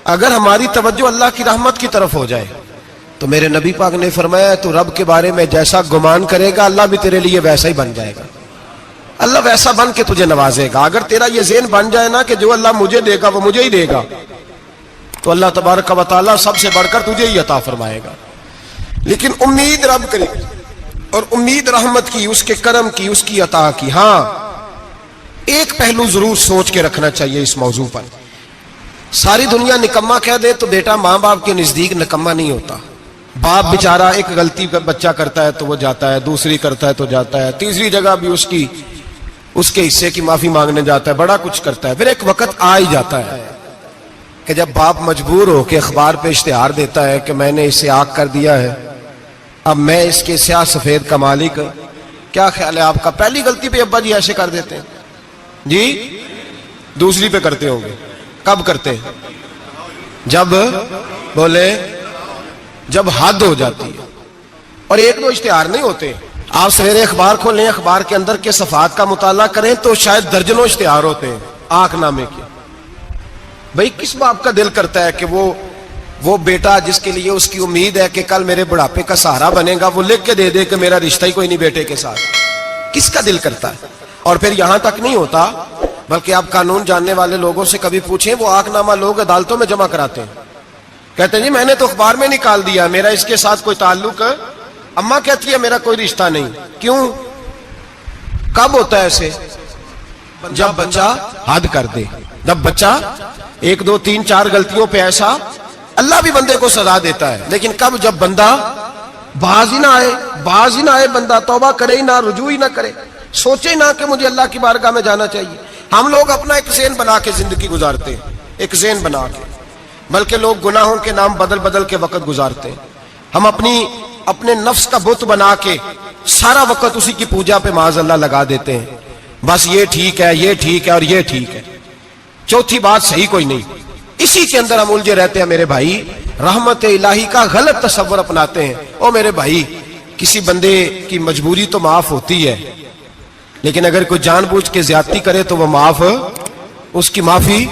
اگر ہماری توجہ اللہ کی رحمت کی طرف ہو جائے تو میرے نبی پاک نے فرمایا تو رب کے بارے میں جیسا گمان کرے گا اللہ بھی تیرے لیے ویسا ہی بن جائے گا. اللہ ویسا بن کے تجھے نوازے گا. اگر تیرا یہ ذہن بن جائے نا کہ جو اللہ مجھے دے گا وہ مجھے ہی دے گا تو اللہ تبارک و تعالیٰ سب سے بڑھ کر تجھے ہی عطا فرمائے گا. لیکن امید رب کرے اور امید رحمت کی، اس کے کرم کی، اس کی عطا کی. ہاں ایک پہلو ضرور سوچ کے رکھنا چاہیے اس موضوع پر. ساری دنیا نکما کہہ دے تو بیٹا ماں باپ کے نزدیک نکما نہیں ہوتا. باپ بیچارہ ایک غلطی بچہ کرتا ہے تو وہ جاتا ہے، دوسری کرتا ہے تو جاتا ہے، تیسری جگہ بھی اس کے حصے کی معافی مانگنے جاتا ہے، بڑا کچھ کرتا ہے. پھر ایک وقت آ ہی جاتا ہے کہ جب باپ مجبور ہو کے اخبار پہ اشتہار دیتا ہے کہ میں نے اسے آگ کر دیا ہے، اب میں اس کے سیاہ سفید کا مالک. کیا خیال ہے آپ کا؟ پہلی غلطی پہ ابا جی ایسے کر دیتے ہیں جی، دوسری پہ کرتے ہوں گے. کب کرتے ہیں؟ جب بولے جب حد ہو جاتی ہے. اور ایک دو اشتہار نہیں ہوتے. آپ سویرے اخبار کھولیں، اخبار کے اندر کے صفحات کا مطالعہ کریں تو شاید درجنوں اشتہار ہوتے ہیں آنکھ نامے کے. بھئی کس باپ کا دل کرتا ہے کہ وہ بیٹا جس کے لیے اس کی امید ہے کہ کل میرے بڑھاپے کا سہارا بنے گا وہ لکھ کے دے دے کہ میرا رشتہ ہی کوئی نہیں بیٹے کے ساتھ؟ کس کا دل کرتا ہے؟ اور پھر یہاں تک نہیں ہوتا بلکہ آپ قانون جاننے والے لوگوں سے کبھی پوچھیں، وہ آنکھ نامہ لوگ عدالتوں میں جمع کراتے ہیں، کہتے ہیں جی میں نے تو اخبار میں نکال دیا میرا اس کے ساتھ کوئی تعلق ہے. اماں کہتی ہے میرا کوئی رشتہ نہیں. کیوں؟ کب ہوتا ہے ایسے؟ جب بچہ حد کر دے. جب بچہ ایک دو تین چار غلطیوں پہ ایسا، اللہ بھی بندے کو سزا دیتا ہے، لیکن کب؟ جب بندہ باز ہی نہ آئے بندہ توبہ کرے ہی نہ، رجوع ہی نہ کرے، سوچے نہ کہ مجھے اللہ کی بارگاہ میں جانا چاہیے. ہم لوگ اپنا ایک ذہن بنا کے زندگی گزارتے ہیں، ایک ذہن بنا کے، بلکہ لوگ گناہوں کے نام بدل کے وقت گزارتے ہیں. ہم اپنے نفس کا بت بنا کے سارا وقت اسی کی پوجا پہ معاذ اللہ لگا دیتے ہیں. بس یہ ٹھیک ہے، یہ ٹھیک ہے اور یہ ٹھیک ہے، چوتھی بات صحیح کوئی نہیں. اسی کے اندر ہم الجھے رہتے ہیں میرے بھائی. رحمت الہی کا غلط تصور اپناتے ہیں. او میرے بھائی، کسی بندے کی مجبوری تو معاف ہوتی ہے، لیکن اگر کوئی جان بوجھ کے زیادتی کرے تو وہ معاف، اس کی معافی.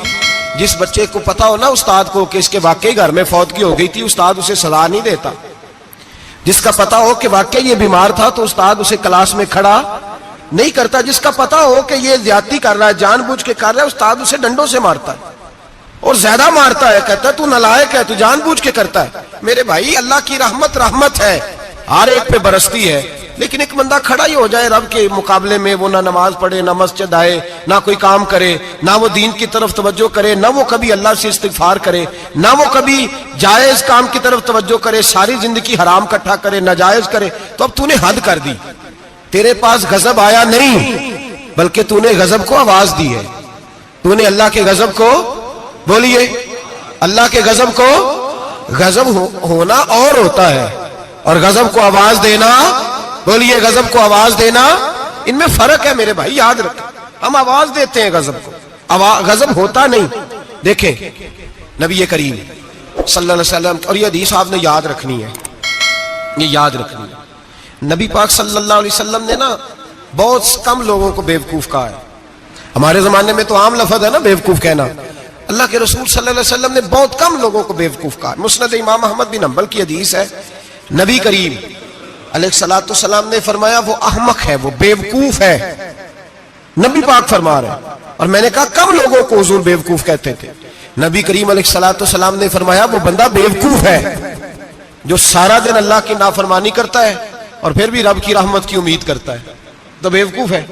جس بچے کو پتا ہو نا استاد کو کہ اس کے واقعی گھر میں فوتگی ہو گئی تھی، استاد اسے سزا نہیں دیتا. جس کا پتا ہو کہ واقعی یہ بیمار تھا تو استاد اسے کلاس میں کھڑا نہیں کرتا. جس کا پتا ہو کہ یہ زیادتی کر رہا ہے، جان بوجھ کے کر رہا ہے، استاد اسے ڈنڈوں سے مارتا ہے اور زیادہ مارتا ہے، کہتا ہے تو نالائق ہے، تو جان بوجھ کے کرتا ہے. میرے بھائی اللہ کی رحمت ہے، ہر ایک پہ برستی ہے، لیکن ایک بندہ کھڑا ہی ہو جائے رب کے مقابلے میں، وہ نہ نماز پڑھے، نہ مسجد آئے، نہ کوئی کام کرے، نہ وہ دین کی طرف توجہ کرے، نہ وہ کبھی اللہ سے استغفار کرے، نہ وہ کبھی جائز کام کی طرف توجہ کرے، ساری زندگی حرام کٹھا کرے، ناجائز کرے، تو اب تو نے حد کر دی. تیرے پاس غضب آیا نہیں بلکہ تو نے غضب کو آواز دی ہے. تو نے اللہ کے غضب کو، بولیے اللہ کے غضب کو، غضب ہونا اور ہوتا ہے اور غضب کو آواز دینا، بولیے غضب کو آواز دینا، ان میں فرق ہے میرے بھائی، یاد رکھیں. ہم آواز دیتے ہیں غضب کو، غضب ہوتا نہیں. دیکھیں نبی کریم صلی اللہ علیہ وسلم، اور یہ حدیث آپ نے یاد رکھنی ہے، یہ یاد رکھنی ہے. نبی پاک صلی اللہ علیہ وسلم نے نا بہت کم لوگوں کو بیوقوف کہا ہے. ہمارے زمانے میں تو عام لفظ ہے نا بیوقوف کہنا. اللہ کے رسول صلی اللہ علیہ وسلم نے بہت کم لوگوں کو بیوقوف کہا. مسند امام احمد بن حنبل کی حدیث ہے، نبی کریم علیہ الصلوۃ والسلام نے فرمایا وہ احمق ہے، وہ بیوقوف ہے. نبی پاک فرما رہے ہیں. اور میں نے کہا کم لوگوں کو حضور بیوقوف کہتے تھے. نبی کریم علیہ الصلوۃ والسلام نے فرمایا وہ بندہ بیوقوف ہے جو سارا دن اللہ کی نافرمانی کرتا ہے اور پھر بھی رب کی رحمت کی امید کرتا ہے، تو بیوقوف ہے.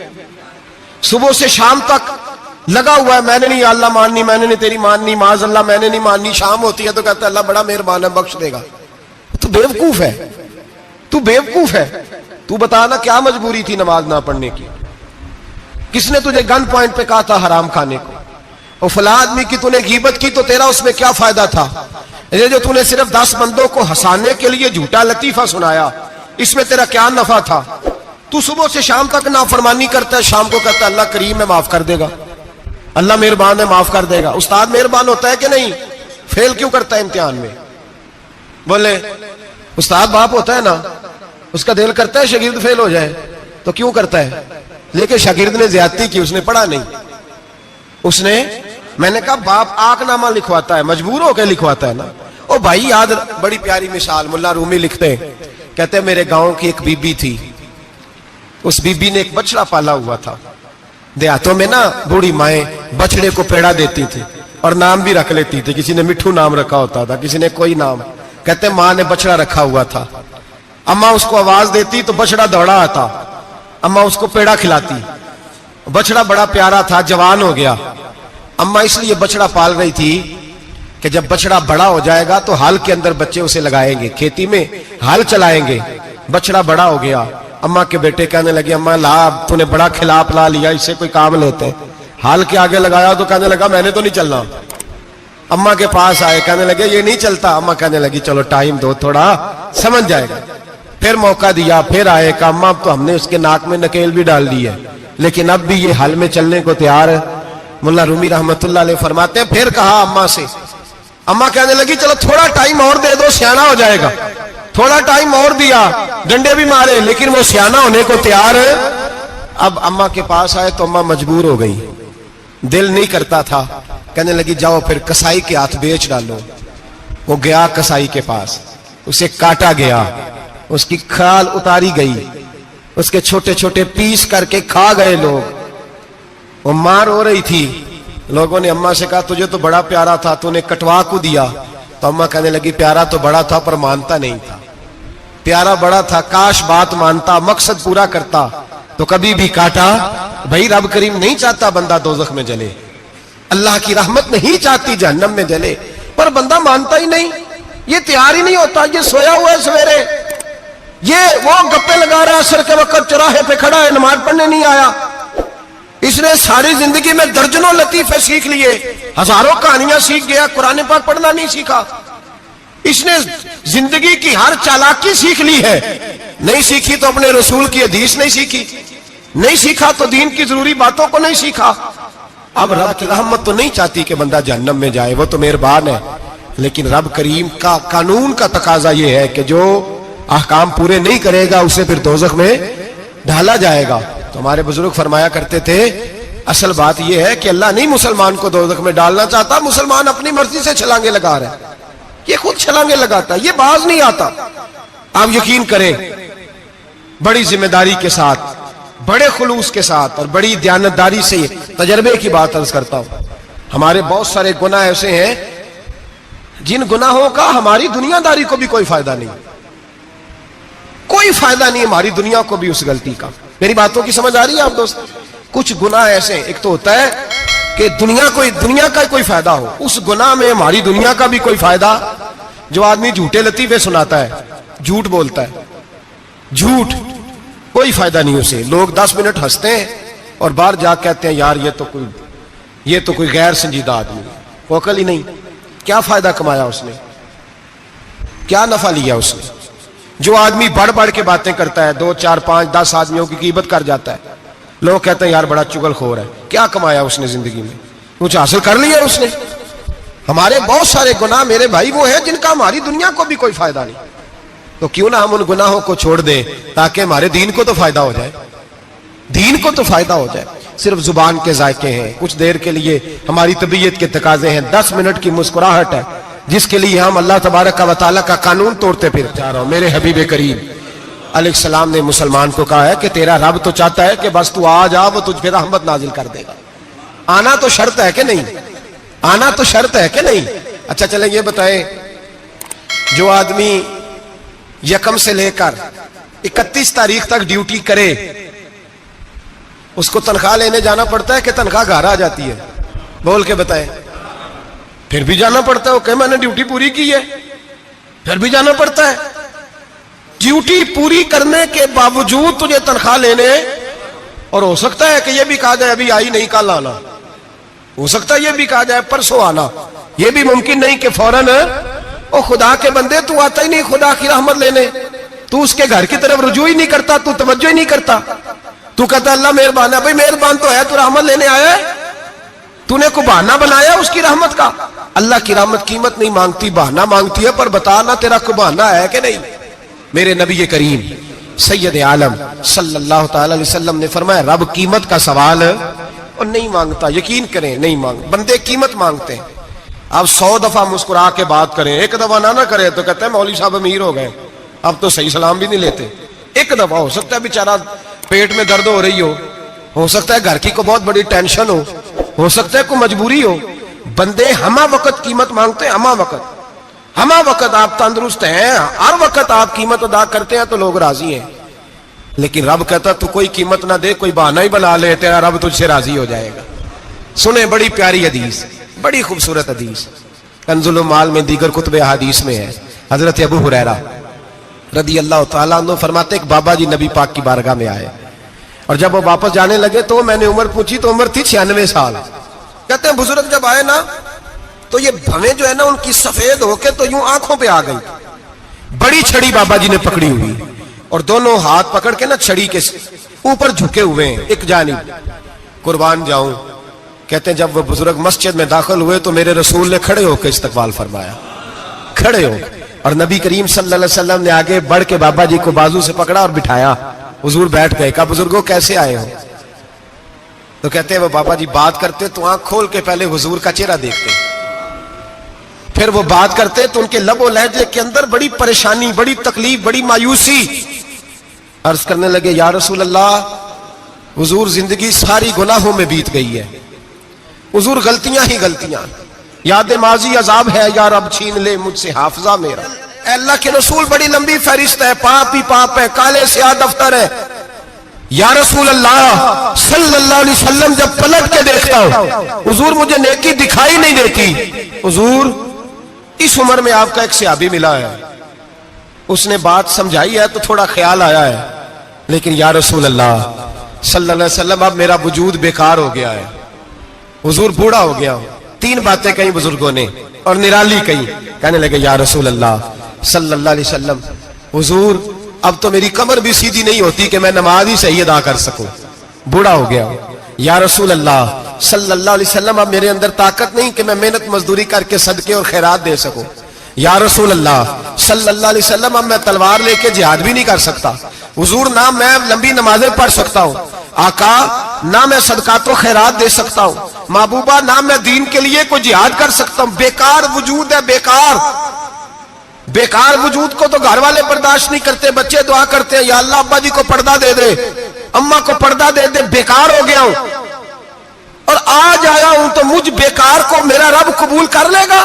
صبح سے شام تک لگا ہوا ہے، میں نے نہیں اللہ ماننی، میں نے نہیں تیری ماننی، معاذ اللہ میں نے نہیں ماننی. شام ہوتی ہے تو کہتا ہے اللہ بڑا مہربان ہے بخش دے گا. تو بیوقوف ہے، تو بیوقوف ہے. تو بتا نا کیا مجبوری تھی نماز نہ پڑھنے کی؟ کس نے تجھے گن پوائنٹ پہ کہا تھا حرام کھانے کو؟ اور فلاں آدمی کی تو نے غیبت کی تو تیرا اس میں کیا فائدہ تھا؟ یہ جو تو نے صرف 10 بندوں کو ہنسانے کے لیے جھوٹا لطیفہ سنایا، اس میں تیرا کیا نفع تھا؟ تو صبح سے شام تک نافرمانی کرتا ہے، شام کو کہتا ہے اللہ کریم ہے معاف کر دے گا، اللہ مہربان ہے معاف کر دے گا. استاد مہربان ہوتا ہے کہ نہیں؟ فیل کیوں کرتا ہے امتحان میں؟ بولے استاد باپ ہوتا ہے نا، اس کا دل کرتا ہے شاگرد فیل ہو جائے، تو کیوں کرتا ہے؟ لیکن شاگرد نے زیادتی کی، اس نے پڑھا نہیں، اس نے میں نے کہا باپ آق نامہ لکھواتا ہے، مجبور ہو کے لکھواتا ہے نا۔ او بھائی یاد، بڑی پیاری مثال ملا رومی لکھتے ہیں، کہتے ہیں میرے گاؤں کی ایک بی بی تھی، اس بی بی نے ایک بچڑا پالا ہوا تھا۔ دیہاتوں میں نا بوڑھی مائیں بچڑے کو پیڑا دیتی تھی اور نام بھی رکھ لیتی تھی، کسی نے مٹھو نام رکھا ہوتا تھا، کسی نے کوئی نام۔ کہتے ہیں ماں نے بچڑا رکھا ہوا تھا، اماں اس کو آواز دیتی تو بچڑا دوڑا آتا، اماں اس کو پیڑا کھلاتی، بچڑا بڑا پیارا تھا، جوان ہو گیا۔ اماں اس لیے بچڑا پال رہی تھی کہ جب بچڑا بڑا ہو جائے گا تو ہل کے اندر بچے اسے لگائیں گے، کھیتی میں ہل چلائیں گے۔ بچڑا بڑا ہو گیا، اماں کے بیٹے کہنے لگے اماں لا، تو نے بڑا کھلا پلا لیا، اس سے کوئی کام لیتے۔ ہل کے آگے لگایا تو کہنے لگا میں نے تو نہیں چلنا۔ اماں کے پاس آئے، کہنے لگے یہ نہیں چلتا۔ اماں کہنے لگی چلو ٹائم دو تھوڑا، سمجھ جائے گا۔ پھر موقع دیا، پھر آئے، کہا اماں اب تو ہم نے اس کے ناک میں نکیل بھی ڈال دی ہے، لیکن اب بھی یہ حل میں چلنے کو تیار ہے۔ ملا رومی رحمت اللہ علیہ فرماتے ہیں پھر کہا اماں سے، اماں کہنے لگی چلو تھوڑا ٹائم اور دے دو، سیانا ہو جائے گا۔ تھوڑا ٹائم اور دیا، ڈنڈے بھی مارے، لیکن وہ سیانا ہونے کو تیار ہے۔ اب اماں کے پاس آئے تو اماں مجبور ہو گئی، دل نہیں کرتا تھا، کہنے لگی جاؤ پھر کسائی کے ہاتھ بیچ ڈالو۔ وہ گیا کسائی کے پاس، اسے کاٹا گیا، اس کی کھال اتاری گئی، اس کے چھوٹے چھوٹے پیس کر کے کھا گئے لوگ۔ وہ مار ہو رہی تھی، لوگوں نے اماں سے کہا تجھے تو بڑا پیارا تھا، تو نے کٹوا کو دیا۔ تو اماں کہنے لگی پیارا تو بڑا تھا پر مانتا نہیں تھا، پیارا بڑا تھا، کاش بات مانتا، مقصد پورا کرتا تو کبھی بھی کاٹا۔ بھائی رب کریم نہیں چاہتا بندہ دوزخ میں جلے، اللہ کی رحمت نہیں چاہتی جہنم میں جلے، پر بندہ مانتا ہی نہیں، یہ تیار ہی نہیں ہوتا، یہ سویا ہوا ہے سویرے، یہ وہ گپے لگا رہا ہے عصر کے وقت چوراہے پہ کھڑا ہے، نماز پڑھنے نہیں آیا۔ اس نے ساری زندگی میں درجنوں لطیفے سیکھ لیے، ہزاروں کہانیاں سیکھ گیا، قرآن پاک پڑھنا نہیں سیکھا۔ اس نے زندگی کی ہر چالاکی سیکھ لی ہے، نہیں سیکھی تو اپنے رسول کی حدیث نہیں سیکھی، نہیں سیکھا تو دین کی ضروری باتوں کو نہیں سیکھا۔ اب رب کی رحمت تو نہیں چاہتی کہ بندہ جہنم میں جائے، وہ تو مہربان ہے، لیکن رب کریم کا قانون کا تقاضا یہ ہے کہ جو احکام پورے نہیں کرے گا اسے پھر دوزخ میں ڈالا جائے گا۔ تو ہمارے بزرگ فرمایا کرتے تھے اصل بات یہ ہے کہ اللہ نہیں مسلمان کو دوزخ میں ڈالنا چاہتا، مسلمان اپنی مرضی سے چھلانگے لگا رہا ہے، یہ خود چھلانگے لگاتا ہے، یہ باز نہیں آتا۔ آپ یقین کریں بڑی ذمہ داری کے ساتھ، بڑے خلوص کے ساتھ اور بڑی دیانتداری سے تجربے کی بات عرض کرتا ہوں، ہمارے بہت سارے گناہ ایسے ہیں جن گناہوں کا ہماری دنیا داری کو بھی کوئی فائدہ نہیں، کوئی فائدہ نہیں ہماری دنیا کو بھی اس غلطی کا۔ میری باتوں کی سمجھ آ رہی ہے آپ دوست؟ کچھ گناہ ایسے ہیں، ایک تو ہوتا ہے کہ دنیا کا کوئی فائدہ ہو، اس گناہ میں ہماری دنیا کا بھی کوئی فائدہ۔ جو آدمی جھوٹے لطیفے سناتا ہے، جھوٹ بولتا ہے، جھوٹ کوئی فائدہ نہیں اسے، لوگ 10 منٹ ہنستے ہیں اور باہر جا کہتے ہیں یار یہ تو کوئی غیر سنجیدہ آدمی ہے، وہ عقل ہی نہیں، کیا فائدہ کمایا اس نے، کیا نفع لیا اس نے۔ جو آدمی بڑھ بڑھ کے باتیں کرتا ہے، 2 4 5 10 آدمیوں کی غیبت کر جاتا ہے، لوگ کہتے ہیں یار بڑا چغل خور ہے، کیا کمایا اس نے زندگی میں، کچھ حاصل کر لیا اس نے۔ ہمارے بہت سارے گناہ میرے بھائی وہ ہیں جن کا ہماری دنیا کو بھی کوئی فائدہ نہیں، تو کیوں نہ ہم ان گناہوں کو چھوڑ دیں تاکہ ہمارے دین کو تو فائدہ ہو جائے، دین کو تو فائدہ ہو جائے۔ صرف زبان کے ذائقے ہیں، کچھ دیر کے لیے ہماری طبیعت کے تقاضے ہیں، 10 منٹ کی مسکراہٹ ہے جس کے لیے ہم اللہ تبارک و تعالیٰ کا قانون توڑتے پھر جا رہا ہوں۔ میرے حبیب کریم علیہ السلام نے مسلمان کو کہا ہے کہ تیرا رب تو چاہتا ہے کہ بس تو آ جا، وہ تجھ پہ رحمت نازل کر دے گا۔ آنا تو شرط ہے کہ نہیں؟ آنا تو شرط ہے کہ نہیں؟ اچھا چلیں یہ بتائیں، جو آدمی 1 سے لے کر 31 تاریخ تک ڈیوٹی کرے اس کو تنخواہ لینے جانا پڑتا ہے کہ تنخواہ گھر آ جاتی ہے؟ بول کے بتائیں۔ پھر بھی جانا پڑتا ہے، وہ کہ میں نے ڈیوٹی پوری کی ہے، پھر بھی جانا پڑتا ہے۔ ڈیوٹی پوری کرنے کے باوجود تجھے تنخواہ لینے، اور ہو سکتا ہے کہ یہ بھی کہا جائے ابھی آئی نہیں کل آنا، ہو سکتا ہے یہ بھی کہا جائے پرسوں آنا، یہ بھی ممکن نہیں کہ فوراً او خدا کے بندے تو آتا ہی نہیں خدا کی رحمت لینے، تو اس کے گھر کی طرف رجوع ہی نہیں کرتا، تو توجہ ہی نہیں کرتا، تو کہتا اللہ مہربان ہے۔ بھائی مہربان تو ہے، تو رحمت لینے آیا ہے، تو نے کو بہانہ بنایا اس کی رحمت کا؟ اللہ کی رحمت قیمت نہیں مانگتی، بہانہ مانگتی ہے، پر بتا نا تیرا کو بہانہ ہے کہ نہیں؟ میرے نبی کریم سید عالم صلی اللہ تعالی علیہ وسلم نے فرمایا رب قیمت کا سوال اور نہیں مانگتا، یقین کریں نہیں مانگ، بندے قیمت مانگتے ہیں۔ آپ 100 دفعہ مسکرا کے بات کریں، ایک دفعہ نہ کرے تو کہتے ہیں مولوی صاحب امیر ہو گئے، اب تو صحیح سلام بھی نہیں لیتے۔ ایک دفعہ ہو سکتا ہے بیچارہ پیٹ میں درد ہو رہی ہو سکتا ہے گھر کی کو بہت بڑی ٹینشن ہو سکتا ہے کوئی مجبوری ہو، بندے ہمہ وقت قیمت مانگتے ہیں، ہمہ وقت آپ تندرست ہیں، ہر وقت آپ قیمت ادا کرتے ہیں تو لوگ راضی ہیں۔ لیکن رب کہتا تو کوئی قیمت نہ دے، کوئی بہانہ ہی بنا لے، تیرا رب تجھ سے راضی ہو جائے گا۔ سنیں بڑی پیاری حدیث، بڑی خوبصورت حدیث، کنز المال میں دیگر کتب احادیث میں ہے۔ حضرت ابو ہریرہ رضی اللہ تعالیٰ عنہ فرماتے ایک بابا جی نبی پاک کی بارگاہ میں آئے، اور جب وہ واپس جانے لگے تو میں نے عمر پوچھی تو عمر تھی 96 سال۔ کہتے ہیں بزرگ جب آئے نا تو یہ بھویں جو ہے نا ان کی سفید ہو کے تو یوں آنکھوں پہ آ گئی، بڑی چھڑی بابا جی نے پکڑی ہوئی اور دونوں ہاتھ پکڑ کے نا چھڑی کے اوپر جھکے ہوئے ہیں ایک جانب، قربان جاؤں۔ کہتے ہیں جب وہ بزرگ مسجد میں داخل ہوئے تو میرے رسول نے کھڑے ہو کے استقبال فرمایا، کھڑے ہو، اور نبی کریم صلی اللہ علیہ وسلم نے آگے بڑھ کے بابا جی کو بازو سے پکڑا اور بٹھایا۔ حضور بیٹھ گئے، کہا بزرگوں کیسے آئے ہو؟ تو کہتے ہیں وہ بابا جی بات کرتے تو آنکھ کھول کے پہلے حضور کا چہرہ دیکھتے، پھر وہ بات کرتے تو ان کے لب و لہجے کے اندر بڑی پریشانی، بڑی تکلیف، بڑی مایوسی۔ عرض کرنے لگے یا رسول اللہ، حضور زندگی ساری گناہوں میں بیت گئی ہے، حضور غلطیاں ہی غلطیاں، یاد ماضی عذاب ہے، یا رب چھین لے مجھ سے حافظہ میرا۔ اے اللہ کے رسول بڑی لمبی فہرست ہے، پاپ ہی پاپ ہے، کالے سیاہ دفتر ہے۔ یا رسول اللہ صلی اللہ علیہ وسلم جب پلٹ کے دیکھتا ہوں حضور مجھے نیکی دکھائی نہیں دیتی۔ حضور اس عمر میں آپ کا ایک صحابی ملا ہے، اس نے بات سمجھائی ہے تو تھوڑا خیال آیا ہے، لیکن یا رسول اللہ صلی اللہ علیہ وسلم اب میرا وجود بیکار ہو گیا ہے، حضور بوڑھا ہو گیا ہوں۔ 3 باتیں کہیں بزرگوں نے اور نرالی کہیں، کہنے لگے یا رسول اللہ صلی اللہ علیہ وسلم، حضور اب تو میری کمر بھی سیدھی نہیں ہوتی کہ میں نماز ہی صحیح ادا کر سکوں، بوڑھا ہو گیا ہوں۔ یا رسول اللہ صلی اللہ علیہ وسلم اب میرے اندر طاقت نہیں کہ میں محنت مزدوری کر کے صدقے اور خیرات دے سکوں۔ یا رسول اللہ صلی اللہ علیہ وسلم اب میں تلوار لے کے جہاد بھی نہیں کر سکتا، حضور نہ میں لمبی نمازیں پڑھ سکتا ہوں، آقا نہ میں صدقات و خیرات دے سکتا ہوں، محبوبہ نہ میں دین کے لیے کوئی جہاد کر سکتا ہوں، بیکار وجود ہے، بیکار وجود کو تو گھر والے برداشت نہیں کرتے، بچے دعا کرتے ہیں یا اللہ ابا جی کو پردہ دے دے، اماں کو پردہ دے دے، بیکار ہو گیا ہوں اور آج آیا ہوں تو مجھ بیکار کو میرا رب قبول کر لے گا؟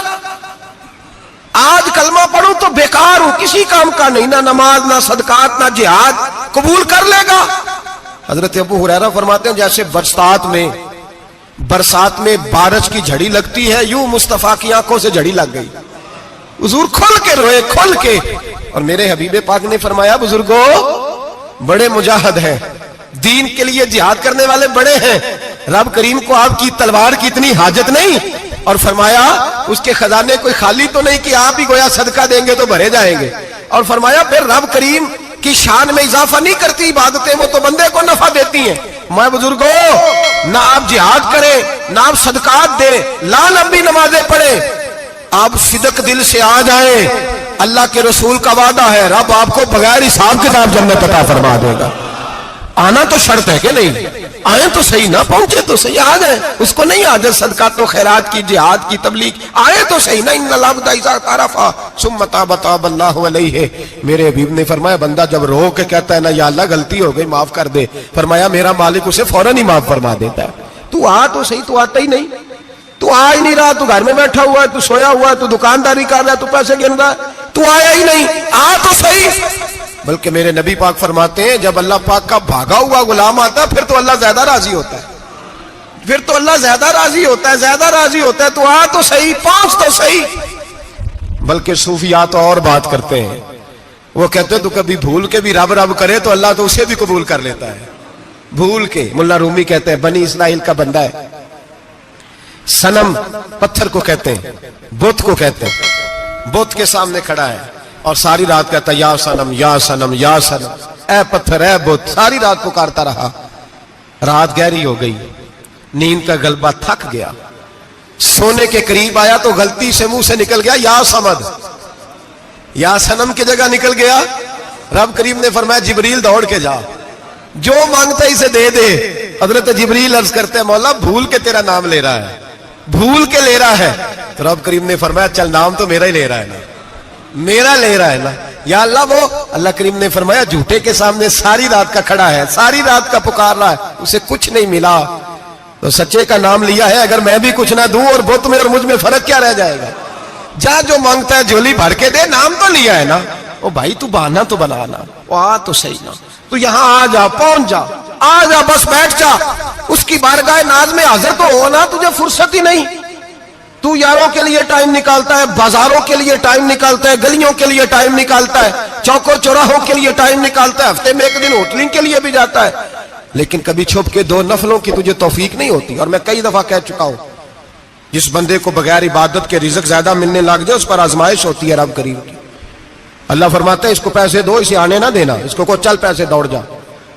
آج کلمہ پڑھوں تو بیکار ہوں، کسی کام کا نہیں، نہ نماز نہ صدقات نہ جہاد، قبول کر لے گا؟ حضرت ابو ہریرہ فرماتے ہیں جیسے برسات میں بارش کی جھڑی لگتی ہے، یوں مصطفیٰ کی آنکھوں سے جھڑی لگ گئی، حضور کھل کے روئے، کھل کے۔ اور میرے حبیب پاک نے فرمایا بزرگوں بڑے مجاہد ہیں، دین کے لیے جہاد کرنے والے بڑے ہیں، رب کریم کو آپ کی تلوار کی اتنی حاجت نہیں، اور فرمایا اس کے خزانے کوئی خالی تو نہیں کہ آپ ہی گویا صدقہ دیں گے تو بھرے جائیں گے، اور فرمایا پھر رب کریم کی شان میں اضافہ نہیں کرتی عبادتیں، وہ تو بندے کو نفع دیتی ہیں۔ میں بزرگوں نہ آپ جہاد کریں نہ آپ صدقات دیں، لا لمبی نمازیں پڑھیں، آپ صدق دل سے آ جائیں، اللہ کے رسول کا وعدہ ہے رب آپ کو بغیر حساب کتاب جنت عطا فرما دے گا۔ آنا تو شرط ہے کہ نہیں؟ آئیں تو صحیح، نہ پہنچے تو صحیح، آ جائیں، اس کو نہیں عادت صدقات و خیرات کی، جہاد کی تبلیغ، آئے تو صحیح نا۔ ان العبد اذا اعترف ثم تاب تاب اللہ علیہ، میرے حبیب نے فرمایا بندہ جب رو کے کہتا ہے نا یا اللہ غلطی ہو گئی معاف کر دے، فرمایا میرا مالک اسے فوراً ہی معاف فرما دیتا ہے۔ تو آ تو صحیح، تو آتا ہی نہیں، تو آ ہی نہیں رہا، تو گھر میں بیٹھا ہوا ہے، تو سویا ہوا ہے، تو دکانداری کر رہا ہے، تو پیسے گن رہا ہے، تو آیا ہی نہیں، آ تو صحیح۔ بلکہ میرے نبی پاک فرماتے ہیں جب اللہ پاک کا بھاگا ہوا غلام آتا ہے پھر تو اللہ زیادہ راضی ہوتا ہے، پھر تو اللہ زیادہ راضی ہوتا ہے، زیادہ راضی ہوتا ہے، تو آ تو صحیح، پہنچ تو صحیح۔ بلکہ صوفیات اور بات کرتے ہیں، وہ کہتے ہیں تو کبھی بھول کے بھی رب رب کرے تو اللہ تو اسے بھی قبول کر لیتا ہے، بھول کے۔ ملا رومی کہتے ہیں بنی اسرائیل کا بندہ ہے، صنم پتھر کو کہتے ہیں، بت کو کہتے ہیں، بت کے سامنے کھڑا ہے اور ساری رات کہتا ہے یا صنم یا صنم یا صنم، اے پتھر اے بت، ساری رات پکارتا رہا۔ رات گہری ہو گئی، نیند کا غلبہ، تھک گیا، سونے کے قریب آیا تو غلطی سے منہ سے نکل گیا یا صمد، یا صنم کی جگہ نکل گیا۔ رب کریم نے فرمایا جبریل دوڑ کے جا، جو مانگتا اسے دے دے، حضرت جبریل عرض کرتے ہیں مولا بھول کے تیرا نام لے رہا ہے، بھول کے لے رہا ہے. تو رب کریم نے فرمایا چل نام تو میرا ہی لے رہا ہے نا، میرا لے رہا ہے نا. یا اللہ وہ اللہ کریم نے فرمایا جھوٹے کے سامنے ساری رات کا کھڑا ہے، ساری رات کا پکار رہا ہے، اسے کچھ نہیں ملا تو سچے کا نام لیا ہے. اگر میں بھی کچھ نہ دوں اور بت میں اور مجھ میں فرق کیا رہ جائے گا؟ جا جو مانگتا ہے جھولی بھر کے دے، نام تو لیا ہے نا. او بھائی تو بہانا تو بنانا، آ تو صحیح نا، تو یہاں آ جا، پہنچ جا، آ جا، بس بیٹھ جا، اس کی بارگاہ ناز میں حاضر تو ہونا. تجھے فرصت ہی نہیں. تو یاروں کے لیے ٹائم نکالتا ہے، بازاروں کے لیے ٹائم نکالتا ہے، گلیوں کے لیے ٹائم نکالتا ہے، چوکوں چوراہوں کے لیے ٹائم نکالتا ہے، ہفتے میں ایک دن ہوٹلنگ کے لیے بھی جاتا ہے. لیکن کبھی چھپ کے 2 نفلوں کی تجھے توفیق نہیں ہوتی. اور میں کئی دفعہ کہہ چکا ہوں جس بندے کو بغیر عبادت کے رزق زیادہ ملنے لگ جائے اس پر آزمائش ہوتی ہے رب کریم کی. اللہ فرماتا ہے اس کو پیسے دو، اسے آنے نہ دینا، اس کو چل پیسے دوڑ جا.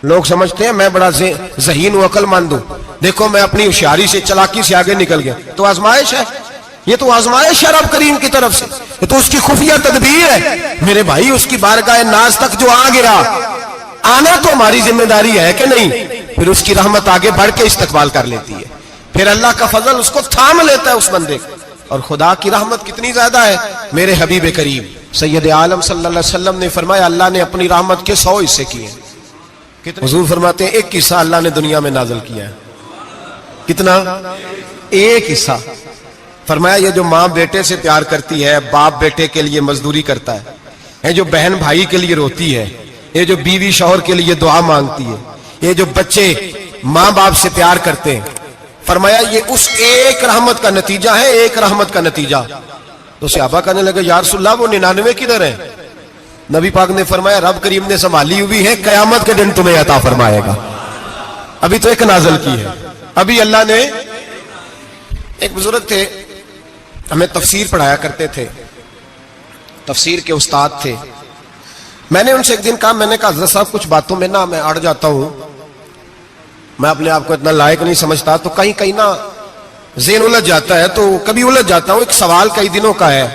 لوگ سمجھتے ہیں میں بڑا ذہین و عقل مند ہوں، دیکھو میں اپنی ہوشیاری سے چلاکی سے آگے نکل گیا. تو آزمائش ہے، یہ تو آزمائش ہے رب کریم کی طرف سے، یہ تو اس کی خفیہ تدبیر ہے. میرے بھائی اس کی بارگاہ ناز تک جو آ گیا، آنا تو ہماری ذمہ داری ہے کہ نہیں؟ پھر اس کی رحمت آگے بڑھ کے استقبال کر لیتی ہے، پھر اللہ کا فضل اس کو تھام لیتا ہے اس بندے کو. اور خدا کی رحمت کتنی زیادہ ہے. میرے حبیب کریم سید عالم صلی اللہ علیہ وسلم نے فرمایا اللہ نے اپنی رحمت کے 100 حصے کیے ہیں. حضور فرماتے ہیں ایک حصہ اللہ نے دنیا میں نازل کیا ہے. کتنا؟ ایک حصہ. فرمایا یہ جو ماں بیٹے سے پیار کرتی ہے، باپ بیٹے کے لیے مزدوری کرتا ہے، یہ جو بہن بھائی کے لیے روتی ہے، یہ جو بیوی شوہر کے لیے دعا مانگتی ہے، یہ جو بچے ماں باپ سے پیار کرتے ہیں، فرمایا یہ اس ایک رحمت کا نتیجہ ہے، ایک رحمت کا نتیجہ. تو صحابہ کہنے لگے یا رسول اللہ وہ 99 کدھر ہیں؟ نبی پاک نے فرمایا رب کریم نے سنبھالی ہوئی ہے، قیامت کے دن تمہیں عطا فرمائے گا. ابھی تو ایک نازل کی ہے. ابھی اللہ نے، ایک بزرگ تھے ہمیں تفسیر پڑھایا کرتے تھے، تفسیر کے استاد تھے. میں نے ان سے ایک دن کہا، میں نے کہا حضرت صاحب کچھ باتوں میں نا میں اڑ جاتا ہوں، میں اپنے آپ کو اتنا لائق نہیں سمجھتا، تو کہیں کہیں نا ذہن الجھ جاتا ہے، تو کبھی الجھ جاتا ہوں. ایک سوال کئی دنوں کا ہے،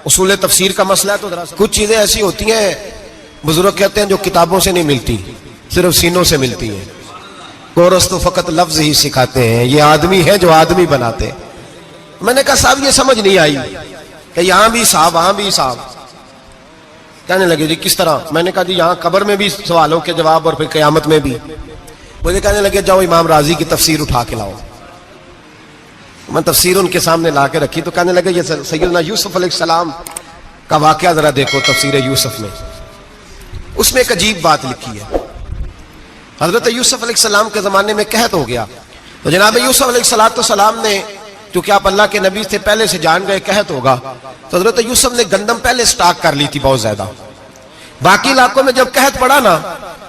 اصول تفسیر کا مسئلہ ہے، تو ذرا کچھ چیزیں ایسی ہوتی ہیں بزرگ کہتے ہیں جو کتابوں سے نہیں ملتی، صرف سینوں سے ملتی ہیں. کورس تو فقط لفظ ہی سکھاتے ہیں، یہ آدمی ہے جو آدمی بناتے ہیں. میں نے کہا صاحب یہ سمجھ نہیں آئی کہ یہاں بھی صاحب وہاں بھی صاحب. کہنے لگے جی کس طرح؟ میں نے کہا جی یہاں قبر میں بھی سوالوں کے جواب اور پھر قیامت میں بھی. مجھے کہنے لگے جاؤ امام راضی کی تفسیر اٹھا کے لاؤ. میں تفسیر ان کے سامنے لا کے رکھی تو کہنے لگے یہ سیدنا یوسف علیہ السلام کا واقعہ ذرا دیکھو تفسیر یوسف میں. اس میں ایک عجیب بات لکھی ہے. حضرت یوسف علیہ السلام کے زمانے میں قحط ہو گیا، تو جناب یوسف علیہ السلام نے، کیونکہ آپ اللہ کے نبی سے پہلے سے جان گئے قحط ہوگا، تو حضرت یوسف نے گندم پہلے سٹاک کر لی تھی بہت زیادہ. باقی علاقوں میں جب قحط پڑا نا،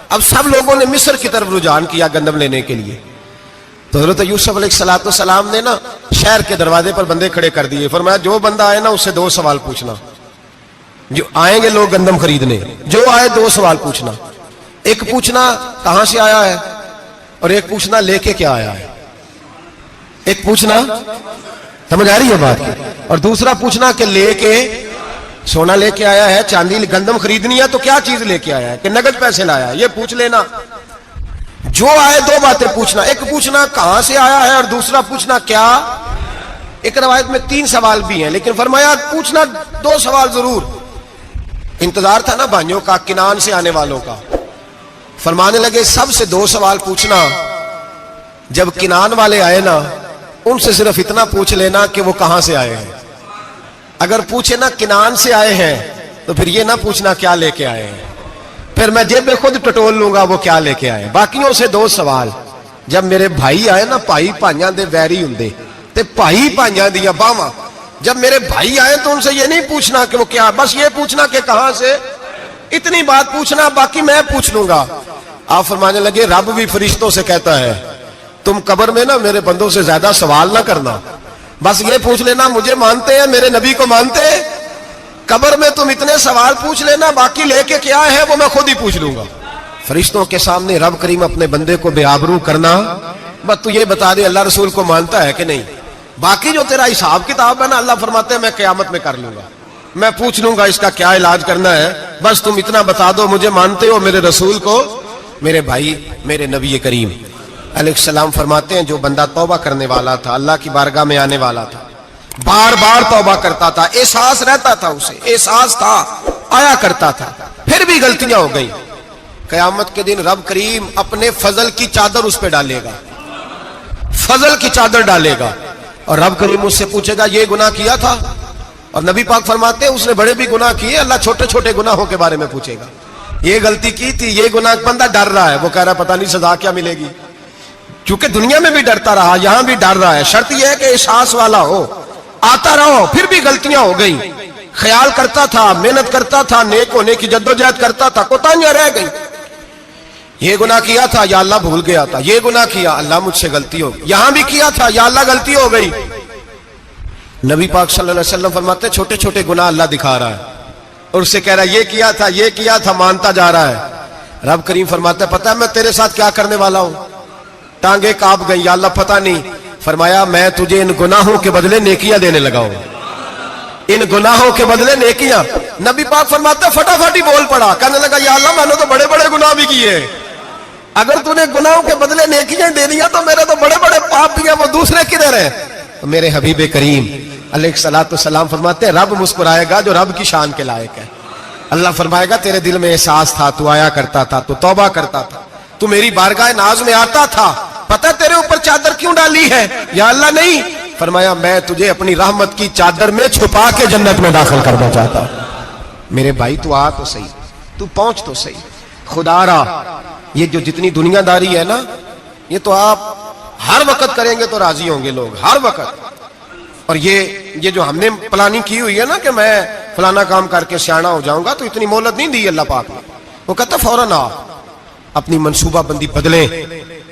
اب سب لوگوں نے مصر کی طرف رجحان کیا گندم لینے کے لیے. تو حضرت یوسف علیہ السلام نے نا شہر کے دروازے پر بندے کھڑے کر دیے. فرمایا جو بندہ آئے نا اس سے 2 سوال پوچھنا. جو آئیں گے لوگ گندم خریدنے، جو آئے 2 سوال پوچھنا. ایک پوچھنا کہاں سے آیا ہے، اور ایک پوچھنا لے کے کیا آیا ہے. ایک پوچھنا، سمجھ آ رہی ہے بات، اور دوسرا پوچھنا کہ لے کے سونا لے کے آیا ہے، چاندی گندم خریدنی ہے تو کیا چیز لے کے آیا ہے، کہ نگد پیسے لایا ہے، یہ پوچھ لینا. جو آئے 2 باتیں پوچھنا. ایک پوچھنا کہاں سے آیا ہے اور دوسرا پوچھنا کیا. ایک روایت میں 3 سوال بھی ہیں، لیکن فرمایا پوچھنا 2 سوال ضرور. انتظار تھا نا بھائیوں کا کنان سے آنے والوں کا. فرمانے لگے سب سے 2 سوال پوچھنا. جب کنان والے آئے نا ان سے صرف اتنا پوچھ لینا کہ وہ کہاں سے آئے ہیں. اگر پوچھے نا کنان سے آئے ہیں تو پھر یہ نہ پوچھنا کیا لے کے آئے ہیں، پھر میں جیب میں خود ٹٹول لوں گا وہ کیا لے کے آئے. باقیوں سے 2 سوال. جب میرے بھائی آئے نا، بھائی بھائیاں دے ویری ہوندے تے بھائی بھائیاں دیا باواں. جب میرے بھائی آئے تو ان سے یہ نہیں پوچھنا کہ وہ کیا، بس یہ پوچھنا کہ کہاں سے. اتنی بات پوچھنا، باقی میں پوچھ لوں گا. آپ فرمانے لگے رب بھی فرشتوں سے کہتا ہے تم قبر میں نا میرے بندوں سے زیادہ سوال نہ کرنا، بس یہ پوچھ لینا مجھے مانتے ہیں، میرے نبی کو مانتے ہیں. قبر میں تم اتنے سوال پوچھ لینا، باقی لے کے کیا ہے وہ میں خود ہی پوچھ لوں گا. فرشتوں کے سامنے رب کریم اپنے بندے کو بے آبرو کرنا، بس تو یہ بتا دے اللہ رسول کو مانتا ہے کہ نہیں. باقی جو تیرا حساب کتاب ہے نا، اللہ فرماتے ہیں میں قیامت میں کر لوں گا، میں پوچھ لوں گا اس کا کیا علاج کرنا ہے. بس تم اتنا بتا دو مجھے مانتے ہو، میرے رسول کو، میرے بھائی، میرے نبی کریم. علیہ السلام فرماتے ہیں جو بندہ توبہ کرنے والا تھا, اللہ کی بارگاہ میں آنے والا تھا, بار بار توبہ کرتا تھا, احساس رہتا تھا, اسے احساس تھا, آیا کرتا تھا, پھر بھی غلطیاں ہو گئی, قیامت کے دن رب کریم اپنے فضل کی چادر اس پہ ڈالے گا, فضل کی چادر ڈالے گا, اور رب کریم اس سے پوچھے گا یہ گناہ کیا تھا, اور نبی پاک فرماتے ہیں اس نے بڑے بھی گناہ کیے, اللہ چھوٹے چھوٹے گناہوں کے بارے میں پوچھے گا, یہ غلطی کی تھی, یہ گناہ, بندہ ڈر رہا ہے, وہ کہہ رہا ہے پتہ نہیں سزا کیا ملے گی, کیونکہ دنیا میں بھی ڈرتا رہا, یہاں بھی ڈر رہا ہے. شرط یہ ہے کہ احساس والا ہو, آتا رہو, پھر بھی غلطیاں ہو گئی, خیال کرتا تھا, محنت کرتا تھا, نیک ہونے کی جدوجہد کرتا تھا, کوتاہیاں رہ گئی, یہ گناہ کیا تھا یا اللہ بھول گیا تھا, یہ گناہ کیا اللہ مجھ سے غلطی ہو گئی, یہاں بھی کیا تھا یا اللہ غلطی ہو گئی. نبی پاک صلی اللہ علیہ وسلم فرماتے ہیں چھوٹے چھوٹے گناہ اللہ دکھا رہا ہے, اور اس سے کہہ رہا ہے یہ کیا تھا, مانتا جا رہا ہے. رب کریم فرماتا ہے پتہ ہے میں تیرے ساتھ کیا کرنے والا ہوں, ٹانگیں کانپ گئی, یا اللہ پتہ نہیں. فرمایا میں تجھے ان گناہوں کے بدلے نیکیاں دینے لگا ہوں, ان گناہوں کے بدلے نیکیاں. نبی پاک فرماتا ہے فٹافٹ ہی بول پڑا, کہنے لگا یا اللہ میں نے تو بڑے بڑے گناہ بھی کیے, اگر تو نے گناہوں کے بدلے نیکیاں دے دیا تو میرے تو بڑے بڑے پاپ بھی ہیں, وہ دوسرے کدھر ہیں. میرے حبیب کریم علیہ الصلوۃ والسلام فرماتے ہیں رب مسکرائے گا جو رب کی شان کے لائق ہے. اللہ فرمائے گا تیرے دل میں احساس تھا, تو آیا کرتا تھا, تو توبہ کرتا تھا, تو میری بارگاہ ناز میں آتا تھا, پتہ تیرے اوپر چادر کیوں ڈالی ہے یا اللہ نہیں. فرمایا میں تجھے اپنی رحمت کی چادر میں چھپا کے جنت میں داخل کرنا چاہتا ہوں. میرے بھائی تو آ تو صحیح, تو پہنچ تو صحیح, خدا را. یہ جو جتنی دنیا داری ہے نا, یہ تو آپ ہر وقت کریں گے تو راضی ہوں گے لوگ, ہر وقت. اور یہ جو ہم نے پلاننگ کی ہوئی ہے نا کہ میں فلانا کام کر کے سیانا ہو جاؤں گا, تو اتنی مہلت نہیں دی اللہ پاک نے. وہ کہتا فوراً آ, اپنی منصوبہ بندی بدلیں,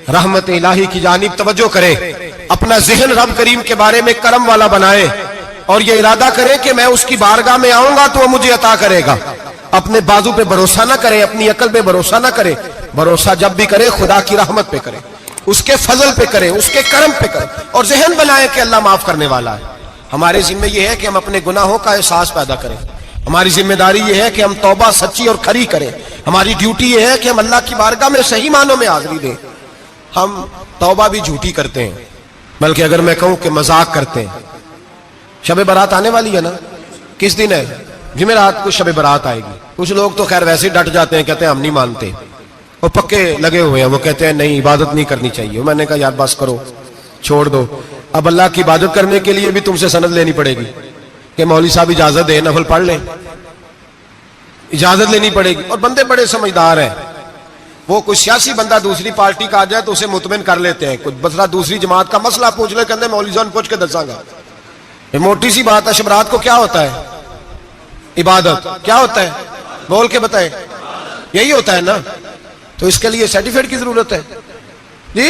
رحمت الہی کی جانب توجہ کریں, اپنا ذہن رب کریم کے بارے میں کرم والا بنائیں, اور یہ ارادہ کریں کہ میں اس کی بارگاہ میں آؤں گا تو وہ مجھے عطا کرے گا. اپنے بازو پہ بھروسہ نہ کریں, اپنی عقل پہ بھروسہ نہ کریں, بھروسہ جب بھی کرے خدا کی رحمت پہ کرے, اس کے فضل پہ کرے, اس کے کرم پہ کرے, اور ذہن بنائے کہ اللہ معاف کرنے والا ہے. ہمارے ذمہ یہ ہے کہ ہم اپنے گناہوں کا احساس پیدا کریں, ہماری ذمہ داری یہ ہے کہ ہم توبہ سچی اور کھری کریں, ہماری ڈیوٹی یہ ہے کہ ہم اللہ کی بارگاہ میں صحیح معنوں میں حاضری دیں. ہم توبہ بھی جھوٹی کرتے ہیں, بلکہ اگر میں کہوں کہ مذاق کرتے ہیں. شب برات آنے والی ہے نا, کس دن ہے؟ جمعرات کو شب برات آئے گی. کچھ لوگ تو خیر ویسے ڈٹ جاتے ہیں, کہتے ہیں ہم نہیں مانتے, وہ پکے لگے ہوئے ہیں, وہ کہتے ہیں نہیں عبادت نہیں کرنی چاہیے. میں نے کہا یار بس کرو, چھوڑ دو. اب اللہ کی عبادت کرنے کے لیے بھی تم سے سند لینی پڑے گی کہ مولوی صاحب اجازت دے, نفل پڑھ لیں, اجازت لینی پڑے گی. اور بندے بڑے سمجھدار ہیں, وہ کوئی سیاسی بندہ دوسری پارٹی کا آ جائے تو اسے مطمئن کر لیتے ہیں. کچھ بسرا دوسری جماعت کا مسئلہ پوچھ لے, کہتے ہیں مولوی صاحب پوچھ کے دساں گا. یہ موٹی سی بات ہے. شبرات کو کیا ہوتا ہے؟ عبادت. کیا ہوتا ہے؟ بول کے بتائے. یہی ہوتا ہے نا, تو اس کے لیے سرٹیفکیٹ کی ضرورت ہے جی.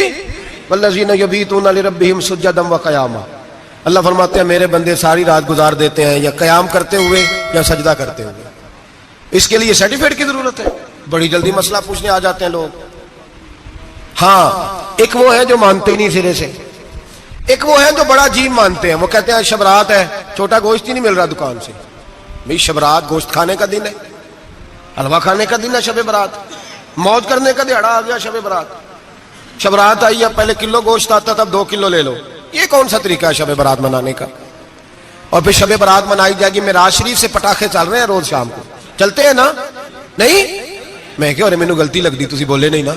والذین یبیتون لربہم سجدا وقیاما. اللہ فرماتے ہیں میرے بندے ساری رات گزار دیتے ہیں یا قیام کرتے ہوئے یا سجدہ کرتے ہوئے. اس کے لیے سرٹیفکیٹ کی ضرورت ہے. بڑی جلدی مسئلہ پوچھنے آ جاتے ہیں لوگ. ہاں, ایک وہ ہے جو مانتے ہی نہیں سرے سے, ایک وہ ہے جو بڑا عجیب مانتے ہیں. وہ کہتے ہیں شبرات ہے, چھوٹا گوشت ہی نہیں مل رہا دکان سے. بھئی شبرات گوشت کھانے کا دن ہے, حلوہ کھانے کا دن ہے شب برات, موج کرنے کا دہاڑا آ گیا شب برات. شبرات آئی ہے, پہلے کلو گوشت آتا تھا, 2 کلو لے لو. یہ کون سا طریقہ ہے شب برات منانے کا؟ اور پھر شب برات منائی جائے گی. معراج شریف سے پٹاخے چل رہے ہیں روز شام کو, چلتے ہیں نا؟ نہیں, میں کہ مینوں غلطی لگ دی, تسی بولے نہیں نا.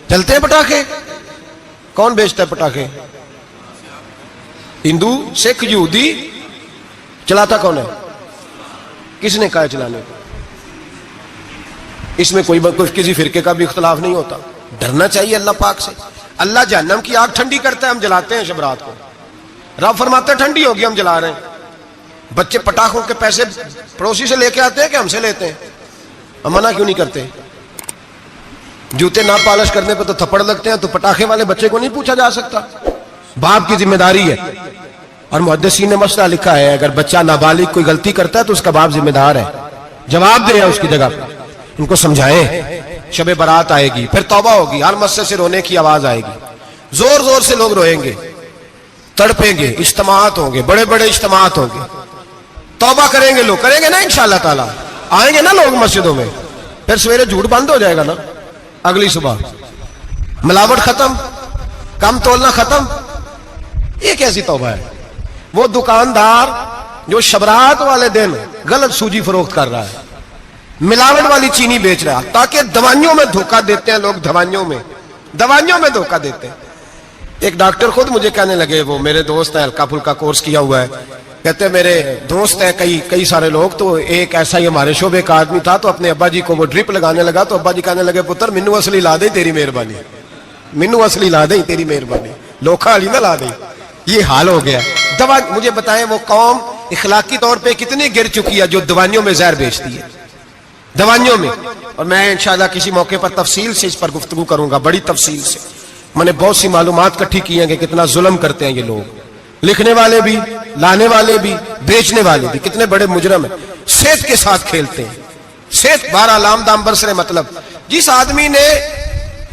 چلتے ہیں پٹاخے. کون بیچتا ہے پٹاخے؟ ہندو, سکھ, یہودی. چلاتا کون ہے؟ کس نے کہا چلانے کو؟ اس میں کوئی کسی فرقے کا بھی اختلاف نہیں ہوتا. ڈرنا چاہیے اللہ پاک سے. اللہ جہنم کی آگ ٹھنڈی کرتا ہے, ہم جلاتے ہیں شبرات کو. رب فرماتے ہیں ٹھنڈی ہوگی, ہم جلا رہے ہیں. بچے پٹاخوں کے پیسے پڑوسی سے لے کے آتے ہیں کہ ہم سے لیتے ہیں؟ ہم منع کیوں نہیں کرتے؟ جوتے نہ پالش کرنے پہ تو تھپڑ لگتے ہیں, تو پٹاخے والے بچے کو نہیں پوچھا جا سکتا؟ باپ کی ذمہ داری ہے. اور محدثین نے مسئلہ لکھا ہے, اگر بچہ نابالغ کوئی غلطی کرتا ہے تو اس کا باپ ذمہ دار ہے, جواب دے اس کی جگہ پر. ان کو سمجھائیں. شب برات آئے گی, پھر توبہ ہوگی, ہر مسجد سے رونے کی آواز آئے گی, زور زور سے لوگ روئیں گے, تڑپیں گے, اجتماعات ہوں گے, بڑے بڑے اجتماعات ہوں گے. توبہ کریں گے لوگ, کریں گے نا انشاءاللہ تعالی. آئیں گے نا لوگ مسجدوں میں. پھر سویرے جھوٹ بند ہو جائے گا نا, اگلی صبح ملاوٹ ختم, کم تولنا ختم. یہ کیسی توبہ ہے؟ وہ دکاندار جو شبرات والے دن غلط سوجی فروخت کر رہا ہے, ملاوٹ والی چینی بیچ رہا ہے, تاکہ دوائیوں میں دھوکہ دیتے ہیں لوگ, دوائیوں میں دھوکہ دیتے ہیں. ایک ڈاکٹر خود مجھے کہنے لگے, وہ میرے دوست ہیں, ہلکا پھلکا کورس کیا ہوا ہے, کہتے ہیں میرے دوست ہیں کئی سارے لوگ, تو ایک ایسا ہی ہمارے شعبے کا آدمی تھا, تو اپنے ابا جی کو وہ ڈرپ لگانے لگا, تو ابا جی کہنے لگے پتر منو اصلی لا دے تیری مہربانی, منو اصلی لا دے تیری مہربانی, لوکھا علی نہ لا دے. یہ حال ہو گیا. دوا, مجھے بتائیں وہ قوم اخلاقی طور پہ کتنی گر چکی ہے جو دوائیوں میں زہر بیچتی ہے, دوائیوں میں. اور میں انشاءاللہ کسی موقع پر تفصیل سے اس پر گفتگو کروں گا, بڑی تفصیل سے. میں نے بہت سی معلومات اکٹھی کی ہیں کہ کتنا ظلم کرتے ہیں یہ لوگ, لکھنے والے بھی, لانے والے بھی, بیچنے والے بھی, کتنے بڑے مجرم ہیں. صحت کے ساتھ کھیلتے ہیں, صحت 12 لام دام برسر. مطلب جس آدمی نے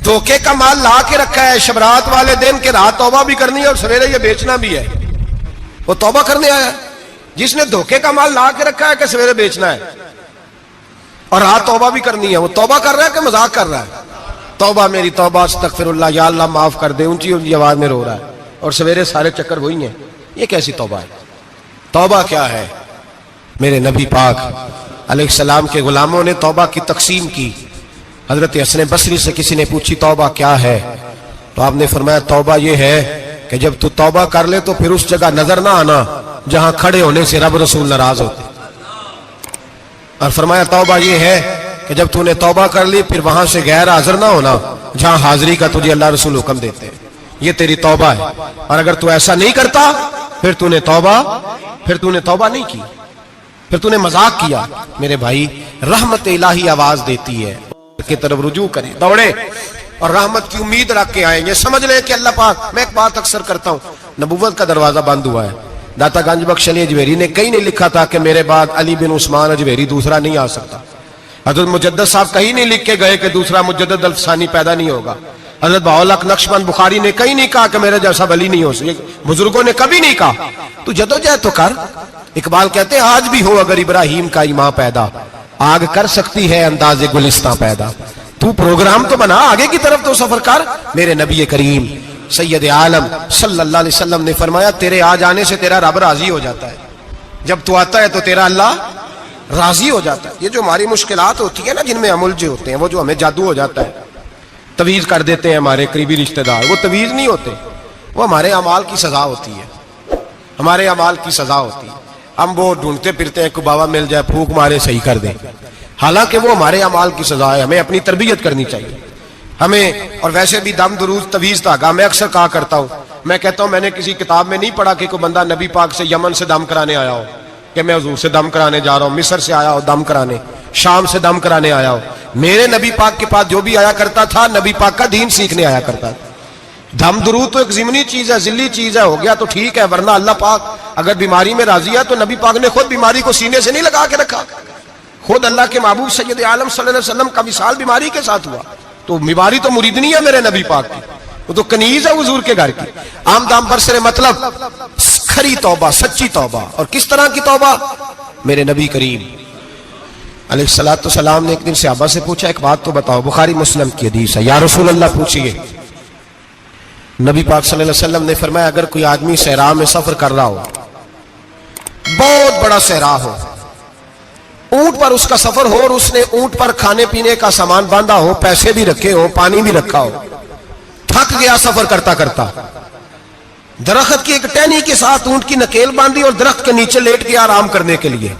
دھوکے کا مال لا کے رکھا ہے شبرات والے دن کے رات توبہ بھی کرنی ہے اور سویرے یہ بیچنا بھی ہے, وہ توبہ کرنے آیا ہے. جس نے دھوکے کا مال لا کے رکھا ہے کہ سویرے بیچنا ہے اور رات توبہ بھی کرنی ہے, وہ توبہ کر رہا ہے کہ مذاق کر رہا ہے؟ توبہ میری توبہ, استغفر اللہ, یا اللہ معاف کر دے, اونچی اونچی آواز میں رو رہا ہے, اور سویرے سارے چکر وہی ہیں. یہ کیسی توبہ ہے؟ توبہ کیا ہے؟ میرے نبی پاک علیہ السلام کے غلاموں نے توبہ کی تقسیم کی. حضرت حسن بصری سے کسی نے پوچھی توبہ کیا ہے, تو آپ نے فرمایا توبہ یہ ہے کہ جب تو توبہ کر لے تو پھر اس جگہ نظر نہ آنا جہاں کھڑے ہونے سے رب رسول ناراض ہوتے, اور فرمایا توبہ یہ ہے کہ جب تو نے توبہ کر لی پھر وہاں سے غیر حاضر نہ ہونا جہاں حاضری کا تجھے اللہ رسول حکم دیتے ہیں. یہ تیری توبہ ہے. اور اگر تو ایسا نہیں کرتا پھر تو نے توبہ نہیں کی, پھر تو نے مذاق کیا. میرے بھائی, رحمت الہی آواز دیتی ہے کی طرف رجوع کریں, دوڑے اور رحمت کی امید رکھ کے آئیں. یہ سمجھ لیں کہ اللہ پاک, میں ایک بات اکثر کرتا ہوں, نبوت کا دروازہ بند ہوا ہے. داتا گنج بخش علی اجویری نے کہیں نہیں لکھا تھا کہ میرے بعد علی بن عثمان اجویری دوسرا نہیں آ سکتا. حضرت مجدد صاحب کہیں نہیں لکھ کے گئے کہ دوسرا مجدد الفسانی پیدا نہیں ہوگا. حضرت بہاءالحق نقشبند بخاری نے کہیں نہیں کہا کہ میرے جیسا ولی نہیں ہو سکے. بزرگوں نے کبھی نہیں کہا. تو جدوجہد تو کر. اقبال کہتے ہیں آج بھی ہو اگر ابراہیم کا ایمان پیدا, آگ کر سکتی ہے انداز گلستان پیدا. تو پروگرام تو بنا, آگے کی طرف تو سفر کر. میرے نبی کریم سید عالم صلی اللہ علیہ وسلم نے فرمایا تیرے آ جانے سے تیرا رب راضی ہو جاتا ہے. جب تو آتا ہے تو تیرا اللہ راضی ہو جاتا ہے. یہ جو ہماری مشکلات ہوتی ہے نا, جن میں عمل جو ہوتے ہیں, وہ جو ہمیں جادو ہو جاتا ہے, تویز کر دیتے ہیں ہمارے قریبی رشتہ دار, وہ تویز نہیں ہوتے, وہ ہمارے اعمال کی سزا ہوتی ہے, ہمارے اعمال کی سزا ہوتی ہے. ہم وہ ڈھونڈتے پھرتے ہیں کہ بابا مل جائے پھونک مارے صحیح کر دیں, حالانکہ وہ ہمارے اعمال کی سزا ہے. ہمیں اپنی تربیت کرنی چاہیے ہمیں. اور ویسے بھی دم دروز تویز دھاگا میں اکثر کہا کرتا ہوں, میں کہتا ہوں میں نے کسی کتاب میں نہیں پڑھا کہ کوئی بندہ نبی پاک سے یمن سے دم کرانے آیا ہو کہ میں حضور سے دم کرانے جا رہا ہوں, مصر سے آیا ہو دم کرانے, شام سے دم کرانے آیا ہو. میرے نبی پاک کے پاس جو بھی آیا کرتا تھا نبی پاک کا دین سیکھنے آیا کرتا تھا. دم درود تو ایک ضمنی چیز ہے, ذلی چیز ہے, ہو گیا تو ٹھیک ہے, ورنہ اللہ پاک اگر بیماری میں راضی ہے تو نبی پاک نے خود بیماری کو سینے سے نہیں لگا کے رکھا. خود اللہ کے محبوب سید عالم صلی اللہ علیہ وسلم کا وصال بیماری کے ساتھ ہوا, تو بیماری تو مریدنی ہے میرے نبی پاک کی, وہ تو کنیز ہے حضور کے گھر کی. عام دام برسر مطلب کھری توبہ, سچی توبہ. اور کس طرح کی توبہ؟ میرے نبی کریم علیہ الصلوۃ والسلام نے ایک دن صحابہ سے پوچھا ایک بات تو بتاؤ, بخاری مسلم کی حدیث ہے, یا رسول اللہ پوچھئے. نبی پاک صلی اللہ علیہ وسلم نے فرمایا اگر کوئی آدمی صحرا میں سفر کر رہا ہو, بہت بڑا صحرا ہو, اونٹ پر اس کا سفر ہو, اور اس نے اونٹ پر کھانے پینے کا سامان باندھا ہو, پیسے بھی رکھے ہو, پانی بھی رکھا ہو, تھک گیا سفر کرتا کرتا, درخت کی ایک ٹہنی کے ساتھ اونٹ کی نکیل باندھی اور درخت کے نیچے لیٹ گیا آرام کرنے کے لیے.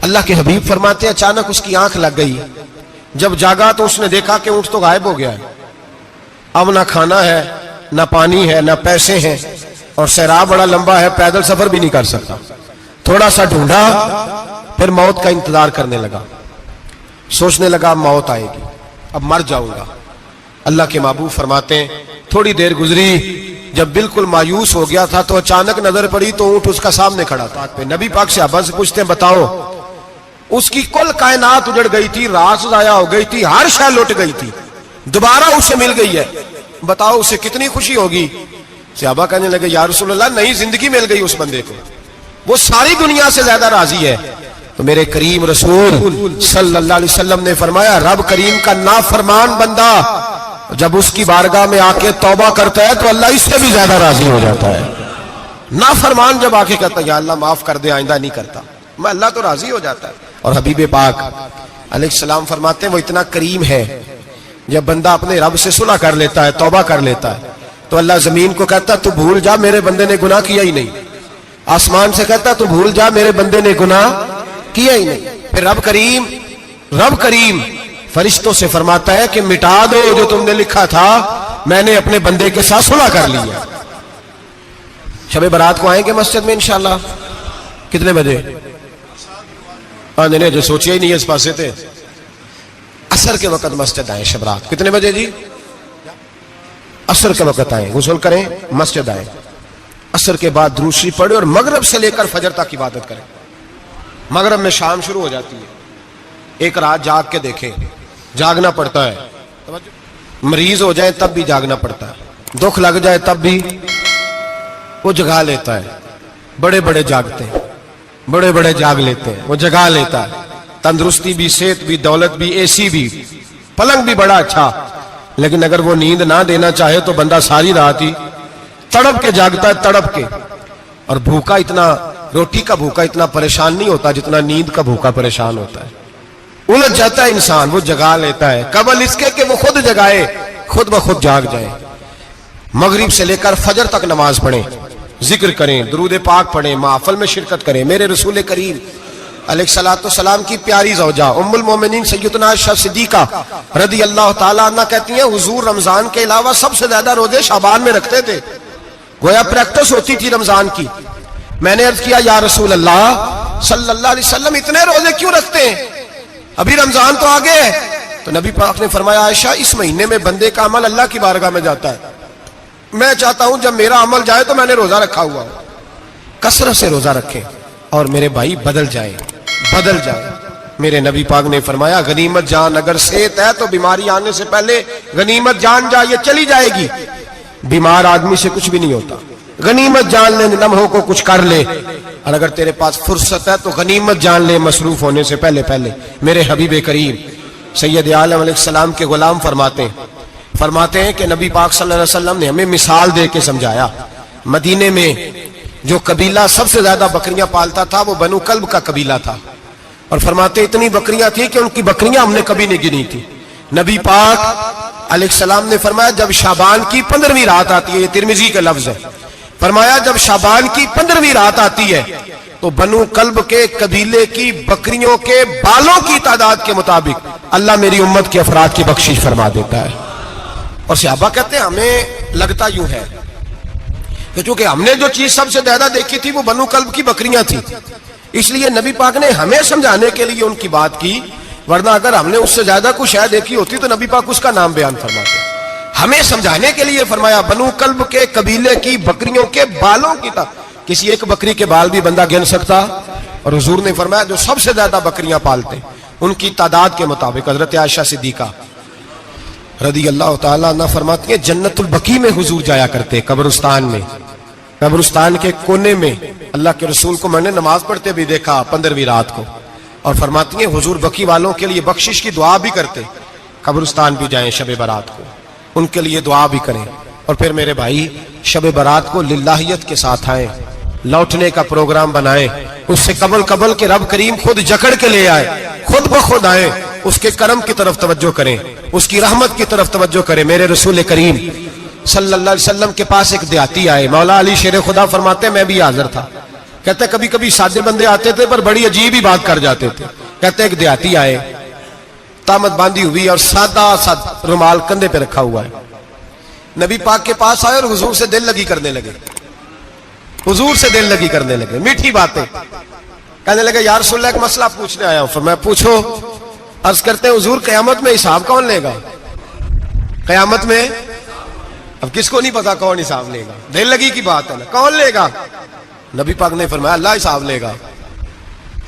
اللہ کے حبیب فرماتے ہیں اچانک اس کی آنکھ لگ گئی. جب جاگا تو اس نے دیکھا کہ اونٹ تو غائب ہو گیا ہے. اب نہ کھانا ہے, نہ پانی ہے, نہ پیسے ہیں, اور صحرا بڑا لمبا ہے, پیدل سفر بھی نہیں کر سکتا. تھوڑا سا ڈھونڈا, پھر موت کا انتظار کرنے لگا. سوچنے لگا موت آئے گی, اب مر جاؤں گا. اللہ کے محبوب فرماتے ہیں تھوڑی دیر گزری, جب بالکل مایوس ہو گیا تھا تو اچانک نظر پڑی تو اونٹ اس کا سامنے کھڑا تھا. نبی پاک صحابہ سے پوچھتے ہیں بتاؤ, اس کی کل کائنات اجڑ گئی تھی, راس ضائع ہو گئی تھی, ہر شے لٹ گئی تھی, دوبارہ اسے مل گئی ہے, بتاؤ اسے کتنی خوشی ہوگی. صحابہ کہنے لگے یا رسول اللہ نئی زندگی مل گئی اس بندے کو, وہ ساری دنیا سے زیادہ راضی ہے. تو میرے کریم رسول صلی اللہ علیہ وسلم نے فرمایا رب کریم کا نافرمان بندہ جب اس کی بارگاہ میں آ کے توبہ کرتا ہے تو اللہ اس سے بھی زیادہ راضی ہو جاتا ہے. نافرمان جب آ کے کہتا ہے یا اللہ معاف کر دے آئندہ نہیں کرتا, میں اللہ تو راضی ہو جاتا ہے. اور حبیب پاک علیہ السلام فرماتے ہیں وہ اتنا کریم ہے, جب بندہ اپنے رب سے صلح کر لیتا ہے, توبہ کر لیتا ہے, تو اللہ زمین کو کہتا ہے تو بھول جا میرے بندے نے گناہ کیا ہی نہیں. آسمان سے کہتا ہے تو بھول جا میرے بندے نے گناہ کیا ہی نہیں. پھر رب کریم فرشتوں سے فرماتا ہے کہ مٹا دو جو تم نے لکھا تھا, میں نے اپنے بندے کے ساتھ صلح کر لی ہے. شب برات کو آئیں گے مسجد میں انشاءاللہ. کتنے بجے؟ نہیں جو سوچیا ہی نہیں ہے اس پاسے تھے. عصر کے وقت مسجد آئیں شب رات. کتنے بجے جی؟ عصر کے وقت آئیں, غسل کریں, مسجد آئیں, عصر کے بعد درود شریف پڑھیں اور مغرب سے لے کر فجر تک عبادت کریں. مغرب میں شام شروع ہو جاتی ہے. ایک رات جاگ کے دیکھیں, جاگنا پڑتا ہے. مریض ہو جائیں تب بھی جاگنا پڑتا ہے, دکھ لگ جائے تب بھی وہ جگا لیتا ہے. بڑے بڑے جاگتے ہیں, بڑے بڑے جاگ لیتے ہیں, وہ جگا لیتا ہے. تندرستی بھی, صحت بھی, دولت بھی, اے سی بھی, پلنگ بھی بڑا اچھا, لیکن اگر وہ نیند نہ دینا چاہے تو بندہ ساری رات ہی تڑپ کے جاگتا ہے, تڑپ کے. اور بھوکا اتنا, روٹی کا بھوکا اتنا پریشان نہیں ہوتا جتنا نیند کا بھوکا پریشان ہوتا ہے. الجھ جاتا ہے انسان, وہ جگا لیتا ہے قبل اس کے کہ وہ خود جگائے, خود بخود جاگ جائے. مغرب سے لے کر فجر تک نماز پڑھیں, ذکر کریں, درود پاک پڑھیں, محفل میں شرکت کریں. میرے رسول کریم علیہ الصلوۃ والسلام کی پیاری زوجہ ام المومنین سیدنا عائشہ صدیقہ رضی اللہ تعالیٰ عنہ کہتی ہیں حضور رمضان کے علاوہ سب سے زیادہ روزے شعبان میں رکھتے تھے, گویا پریکٹس ہوتی تھی رمضان کی. میں نے عرض کیا یا رسول اللہ صلی اللہ علیہ وسلم اتنے روزے کیوں رکھتے ہیں, ابھی رمضان تو آگے ہے. تو نبی پاک نے فرمایا عائشہ اس مہینے میں بندے کا عمل اللہ کی بارگاہ میں جاتا ہے, میں چاہتا ہوں جب میرا عمل جائے تو میں نے روزہ رکھا ہوا ہوں. کثرت سے روزہ رکھیں اور میرے بھائی بدل جائے. میرے نبی پاک نے فرمایا غنیمت جان اگر صحت ہے تو بیماری آنے سے پہلے غنیمت جان جا, یہ چلی جائے گی. بیمار آدمی سے کچھ بھی نہیں ہوتا, غنیمت جان لے لمحوں کو کچھ کر لے. اور اگر تیرے پاس فرصت ہے تو غنیمت جان لے مصروف ہونے سے پہلے پہلے. میرے حبیب کریم سید عالم علیہ السلام کے غلام فرماتے ہیں کہ نبی پاک صلی اللہ علیہ وسلم نے ہمیں مثال دے کے سمجھایا. مدینے میں جو قبیلہ سب سے زیادہ بکریاں پالتا تھا وہ بنو کلب کا قبیلہ تھا, اور فرماتے اتنی بکریاں تھیں کہ ان کی بکریاں ہم نے کبھی نہیں گنی تھی. نبی پاک علیہ السلام نے فرمایا جب شعبان کی 15ویں رات آتی ہے, یہ ترمذی کا لفظ ہے, فرمایا جب شعبان کی 15ویں رات آتی ہے تو بنو کلب کے قبیلے کی بکریوں کے بالوں کی تعداد کے مطابق اللہ میری امت کے افراد کی بخشش فرما دیتا ہے. اور صحابہ کہتے ہیں ہمیں لگتا یوں ہے کہ چونکہ ہم نے جو چیز سب سے زیادہ دیکھی تھی وہ بنو کلب کی بکریاں تھیں, اس لیے نبی پاک نے ہمیں سمجھانے کے لیے ان کی بات کی, ورنہ اگر ہم نے اس سے زیادہ کچھ شے دیکھی ہوتی تو نبی پاک اس کا نام بیان فرماتے. ہمیں سمجھانے کے لیے فرمایا بنو کلب کے قبیلے کی بکریوں کے بالوں کی کسی ایک بکری کے بال بھی بندہ گن سکتا. اور حضور نے فرمایا جو سب سے زیادہ بکریاں پالتے ان کی تعداد کے مطابق حضرت عائشہ صدیقہ رضی اللہ تعالیٰ عنہ فرماتی ہیں جنت البقیع میں حضور جایا کرتے, قبرستان میں, قبرستان کے کونے میں. اللہ کے رسول کو میں نے نماز پڑھتے بھی دیکھا 15ویں رات کو, اور فرماتی ہیں حضور بقیع والوں کے لیے بخشش کی دعا بھی کرتے. قبرستان بھی جائیں شب برات کو, ان کے لیے دعا بھی کریں. اور پھر میرے بھائی شب برات کو للہیت کے ساتھ آئیں, لوٹنے کا پروگرام بنائیں, اس سے قبل کے رب کریم خود جکڑ کے لے آئے, خود بخود آئیں, اس کے کرم کی طرف توجہ کریں, اس کی رحمت کی طرف توجہ کریں. میرے رسول کریم صلی اللہ علیہ وسلم کے پاس ایک دیہاتی آئے, مولا علی شیر خدا فرماتے ہیں میں بھی حاضر تھا. کہتے کبھی کبھی سادے بندے آتے تھے پر بڑی عجیب ہی بات کر جاتے تھے. کہتے ایک دیہاتی آئے, تامت باندھی ہوئی اور سادہ رومال کندھے پہ رکھا ہوا ہے. نبی پاک کے پاس آئے اور حضور سے دل لگی کرنے لگے, حضور سے دل لگی کرنے لگے, میٹھی باتیں کہنے لگے یا رسول اللہ ایک مسئلہ پوچھنے آیا ہوں. فرمایا پوچھو. عرض کرتے ہیں حضور قیامت میں حساب کون لے گا؟ قیامت میں اب کس کو نہیں پتا کون حساب لے گا, دل لگی کی بات ہے نا, کون لے گا؟ نبی پاک نے فرمایا اللہ حساب لے گا.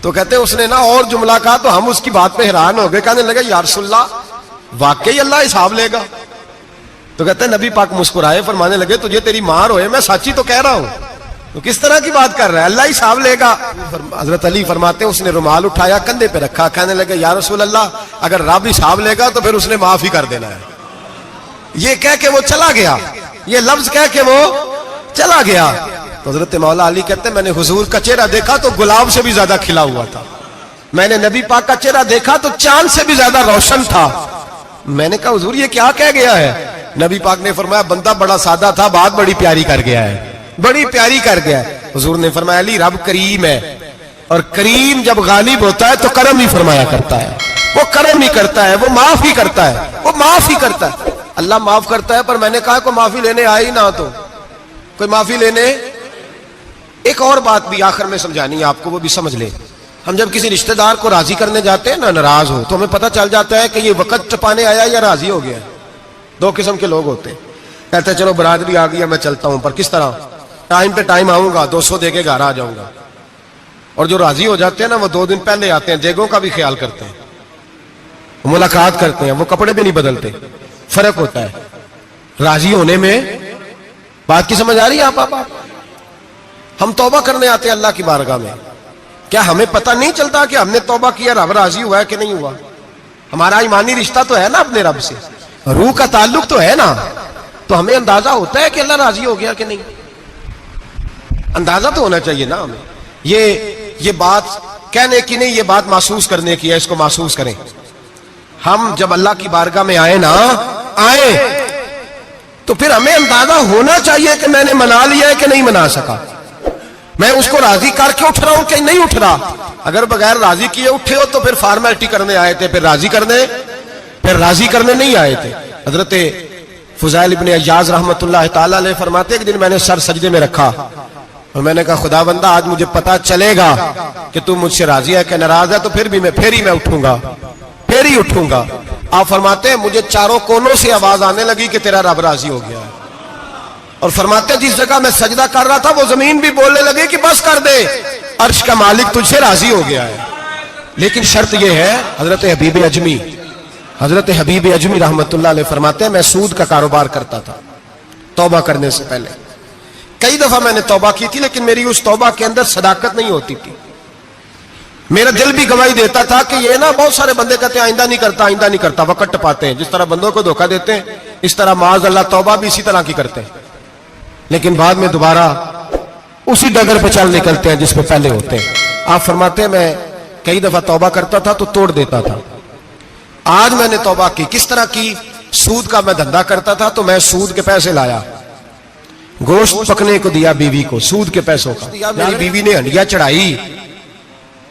تو کہتے ہیں اس نے نا اور جملہ کہا تو ہم اس کی بات پہ حیران ہو گئے, کہنے لگے یا رسول اللہ واقعی اللہ حساب لے گا؟ تو کہتے ہیں نبی پاک مسکرائے, فرمانے لگے تجھے تیری مار ہوئے, میں سچی تو کہہ رہا ہوں, تو کس طرح کی بات کر رہا ہے, اللہ حساب لے گا. حضرت علی فرماتے ہیں اس نے رومال اٹھایا کندھے پہ رکھا, کہنے لگے یا رسول اللہ اگر رب حساب لے گا تو پھر اس نے معاف ہی کر دینا ہے, یہ کہہ کے وہ چلا گیا, یہ لفظ کہہ کے وہ چلا گیا. تو حضرت مولا علی کہتے ہیں میں نے حضور کا چہرہ دیکھا تو گلاب سے بھی زیادہ کھلا ہوا تھا, میں نے نبی پاک کا چہرہ دیکھا تو چاند سے بھی زیادہ روشن تھا. میں نے کہا حضور یہ کیا کہہ گیا ہے؟ نبی پاک نے فرمایا بندہ بڑا سادہ تھا, بات بڑی پیاری کر گیا ہے, بڑی پیاری کر گیا ہے. حضور نے فرمایا علی رب کریم ہے, اور کریم جب غالب ہوتا ہے تو کرم ہی فرمایا کرتا ہے, وہ کرم ہی کرتا ہے, وہ معاف ہی کرتا ہے, وہ معاف ہی کرتا ہے. اللہ معاف کرتا ہے. پر میں نے کہا کوئی معافی لینے آئے ہی نہ تو کوئی معافی لینے. ایک اور بات بھی آخر میں سمجھانی ہے آپ کو, وہ بھی سمجھ لیں. ہم جب کسی رشتہ دار کو راضی کرنے جاتے ہیں نا, ناراض ہو, تو ہمیں پتہ چل جاتا ہے کہ یہ وقت ٹپانے آیا یا راضی ہو گیا. دو قسم کے لوگ ہوتے ہیں, کہتے ہیں چلو برادری آ گئی میں چلتا ہوں, پر کس طرح ٹائم پہ ٹائم آؤں گا, 200 دے کے گھر آ جاؤں گا. اور جو راضی ہو جاتے ہیں نا وہ 2 دن پہلے آتے ہیں, دیگوں کا بھی خیال کرتے ہیں, ملاقات کرتے ہیں, وہ کپڑے بھی نہیں بدلتے. فرق ہوتا ہے راضی ہونے میں. بات کی سمجھ آ رہی ہے آپ؟ ہم توبہ کرنے آتے ہیں اللہ کی بارگاہ میں, کیا ہمیں پتہ نہیں چلتا کہ ہم نے توبہ کیا رب راضی ہوا ہے کہ نہیں ہوا؟ ہمارا ایمانی رشتہ تو ہے نا اپنے رب سے, روح کا تعلق تو ہے نا, تو ہمیں اندازہ ہوتا ہے کہ اللہ راضی ہو گیا کہ نہیں. اندازہ تو ہونا چاہیے نا ہمیں. یہ بات کہنے کی نہیں, یہ بات محسوس کرنے کی ہے. اس کو محسوس کریں. ہم جب اللہ کی بارگاہ میں آئے تو پھر ہمیں اندازہ ہونا چاہیے کہ میں نے منا لیا ہے کہ نہیں منا سکا, میں اس کو راضی کر کے اٹھ رہا ہوں کہ نہیں اٹھ رہا. اگر بغیر راضی کیے اٹھے ہو تو پھر فارمیلٹی کرنے آئے تھے, پھر راضی کرنے نہیں آئے تھے. حضرت فضیل ابن عیاض رحمت اللہ تعالی علیہ فرماتے ایک دن میں نے سر سجدے میں رکھا اور میں نے کہا خدا بندہ آج مجھے پتا چلے گا کہ تم مجھ سے راضی ہے کہ ناراض ہے, تو پھر ہی میں اٹھوں گا. آپ فرماتے ہیں مجھے چاروں کونوں سے آواز آنے لگی کہ تیرا رب راضی ہو گیا ہے. اور فرماتے ہیں جس جگہ میں سجدہ کر رہا تھا وہ زمین بھی بولنے لگی کہ بس کر دے, عرش کا مالک تجھ سے راضی ہو گیا ہے. لیکن شرط یہ ہے, حضرت حبیب اجمی رحمت اللہ علیہ فرماتے ہیں میں سود کا کاروبار کرتا تھا توبہ کرنے سے پہلے. کئی دفعہ میں نے توبہ کی تھی, لیکن میری اس توبہ کے اندر صداقت نہیں ہوتی تھی. میرا دل بھی گواہی دیتا تھا کہ یہ نا بہت سارے بندے کہتے ہیں آئندہ نہیں کرتا, وقت ٹپاتے ہیں. جس طرح بندوں کو دھوکہ دیتے ہیں اس طرح معاذ اللہ توبہ بھی اسی طرح کی کرتے ہیں, لیکن بعد میں دوبارہ اسی ڈگر پہ چل نکلتے ہیں جس پہ پہلے ہوتے ہیں. آپ فرماتے ہیں میں کئی دفعہ توبہ کرتا تھا تو توڑ دیتا تھا. آج میں نے توبہ کی. کس طرح کی؟ سود کا میں دھندا کرتا تھا تو میں سود کے پیسے لایا, گوشت پکنے کو دیا بیوی کو سود کے پیسوں کا. میری بیوی نے ہنڈیا چڑھائی,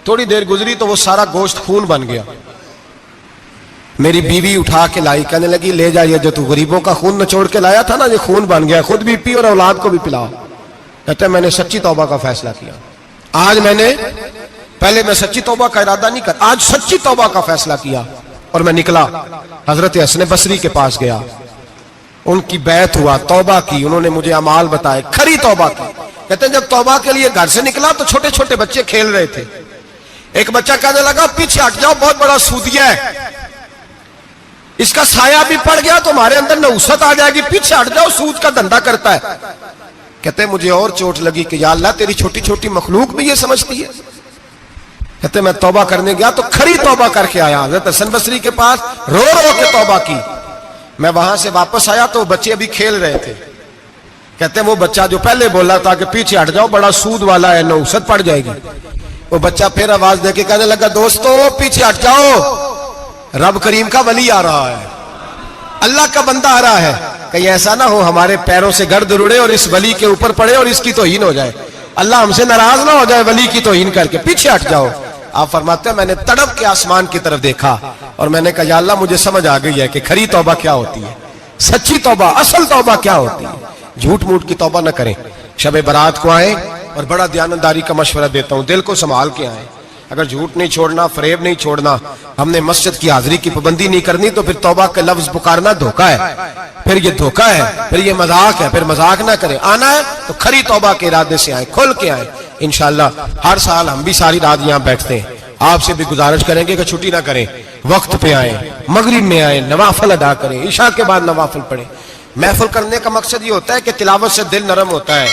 تھوڑی دیر گزری تو وہ سارا گوشت خون بن گیا. میری بیوی اٹھا کے لائی, کہنے لگی لے جائیے جو تو غریبوں کا خون نچوڑ کے لایا تھا نا, یہ خون بن گیا, خود بھی پی اور اولاد کو بھی پلاؤ. کہتے ہیں میں نے سچی توبہ کا فیصلہ کیا. آج پہلے میں سچی توبہ کا ارادہ نہیں کر, آج سچی توبہ کا فیصلہ کیا اور میں نکلا. حضرت حسن بصری کے پاس گیا, ان کی بیعت ہوا, توبہ کی, انہوں نے مجھے اعمال بتائے, کھری توبہ کی. کہتے ہیں جب توبہ کے لیے گھر سے نکلا تو چھوٹے چھوٹے بچے کھیل رہے تھے. ایک بچہ کہنے لگا پیچھے ہٹ جاؤ, بہت بڑا سودیا ہے, اس کا سایہ بھی پڑ گیا تو ہمارے اندر نحوست آ جائے گی, پیچھے ہٹ جاؤ, سود کا دھندا کرتا ہے. کہتے ہیں مجھے اور چوٹ لگی کہ یا اللہ تیری چھوٹی چھوٹی مخلوق بھی یہ سمجھتی ہے. کہتے ہیں میں توبہ کرنے گیا تو کھری توبہ کر کے آیا. حضرت حسن بصری کے پاس رو کے توبہ کی. میں وہاں سے واپس آیا تو بچے ابھی کھیل رہے تھے. کہتے ہیں وہ بچہ جو پہلے بولا تھا کہ پیچھے ہٹ جاؤ بڑا سود والا ہے, نحوست پڑ جائے گی, وہ بچہ پھر آواز دے کے کہنے لگا دوستو پیچھے ہٹ جاؤ, رب کریم کا ولی آ رہا ہے, اللہ کا بندہ آ رہا ہے. کہیں ایسا نہ ہو ہمارے پیروں سے گرد رڑے اور اس ولی کے اوپر پڑے اور اس کی توہین ہو جائے, اللہ ہم سے ناراض نہ ہو جائے ولی کی توہین کر کے, پیچھے ہٹ جاؤ. آپ فرماتے ہیں میں نے تڑپ کے آسمان کی طرف دیکھا اور میں نے کہا یا اللہ مجھے سمجھ آ گئی ہے کہ کھری توبہ کیا ہوتی ہے, سچی توبہ, اصل توبہ کیا ہوتی ہے. جھوٹ موٹ کی توبہ نہ کریں. شب برات کو آئیں اور بڑا دیانتداری کا مشورہ دیتا ہوں, دل کو سنبھال کے آئیں. اگر جھوٹ نہیں چھوڑنا, فریب نہیں چھوڑنا, ہم نے مسجد کی حاضری کی پابندی نہیں کرنی تو پھر توبہ کے لفظ پکارنا دھوکہ ہے, پھر یہ دھوکہ ہے, پھر یہ مذاق ہے, پھر مذاق نہ کریں. آنا ہے تو کھری توبہ کے ارادے سے آئیں, کھل کے آئیں. انشاءاللہ ہر سال ہم بھی ساری رات یہاں بیٹھتے ہیں, آپ سے بھی گزارش کریں گے کہ چھٹی نہ کریں, وقت پہ آئیں, مغرب میں آئیں, نوافل ادا کریں, عشاء کے بعد نوافل پڑھیں. محفل کرنے کا مقصد یہ ہوتا ہے کہ تلاوت سے دل نرم ہوتا ہے,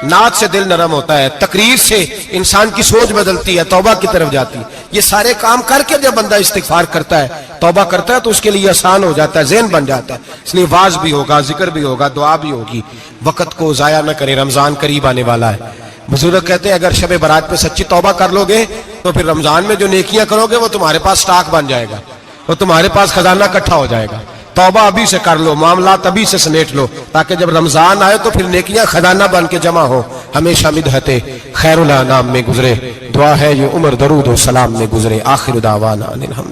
نعت سے دل نرم ہوتا ہے، تقریر سے انسان کی سوچ بدلتی ہے، توبہ کی طرف جاتی ہے. یہ سارے کام کر کے جب بندہ استغفار کرتا ہے، توبہ کرتا ہے، تو اس کے لیے آسان ہو جاتا ہے، ذہن بن جاتا ہے. اس لیے واز بھی ہوگا، ذکر بھی ہوگا، دعا بھی ہوگی. وقت کو ضائع نہ کریں، رمضان قریب آنے والا ہے. بزرگ کہتے ہیں اگر شب برات پہ سچی توبہ کر لو گے تو پھر رمضان میں جو نیکیاں کرو گے وہ تمہارے پاس سٹاک بن جائے گا، وہ تمہارے پاس خزانہ اکٹھا ہو جائے گا. توبہ ابھی سے کر لو، معاملات ابھی سے سمیٹ لو، تاکہ جب رمضان آئے تو پھر نیکیاں خزانہ بن کے جمع ہو. ہمیشہ مدحت خیر الانام میں گزرے. دعا ہے یہ عمر درود و سلام میں گزرے. آخر دعوانا ان الحمد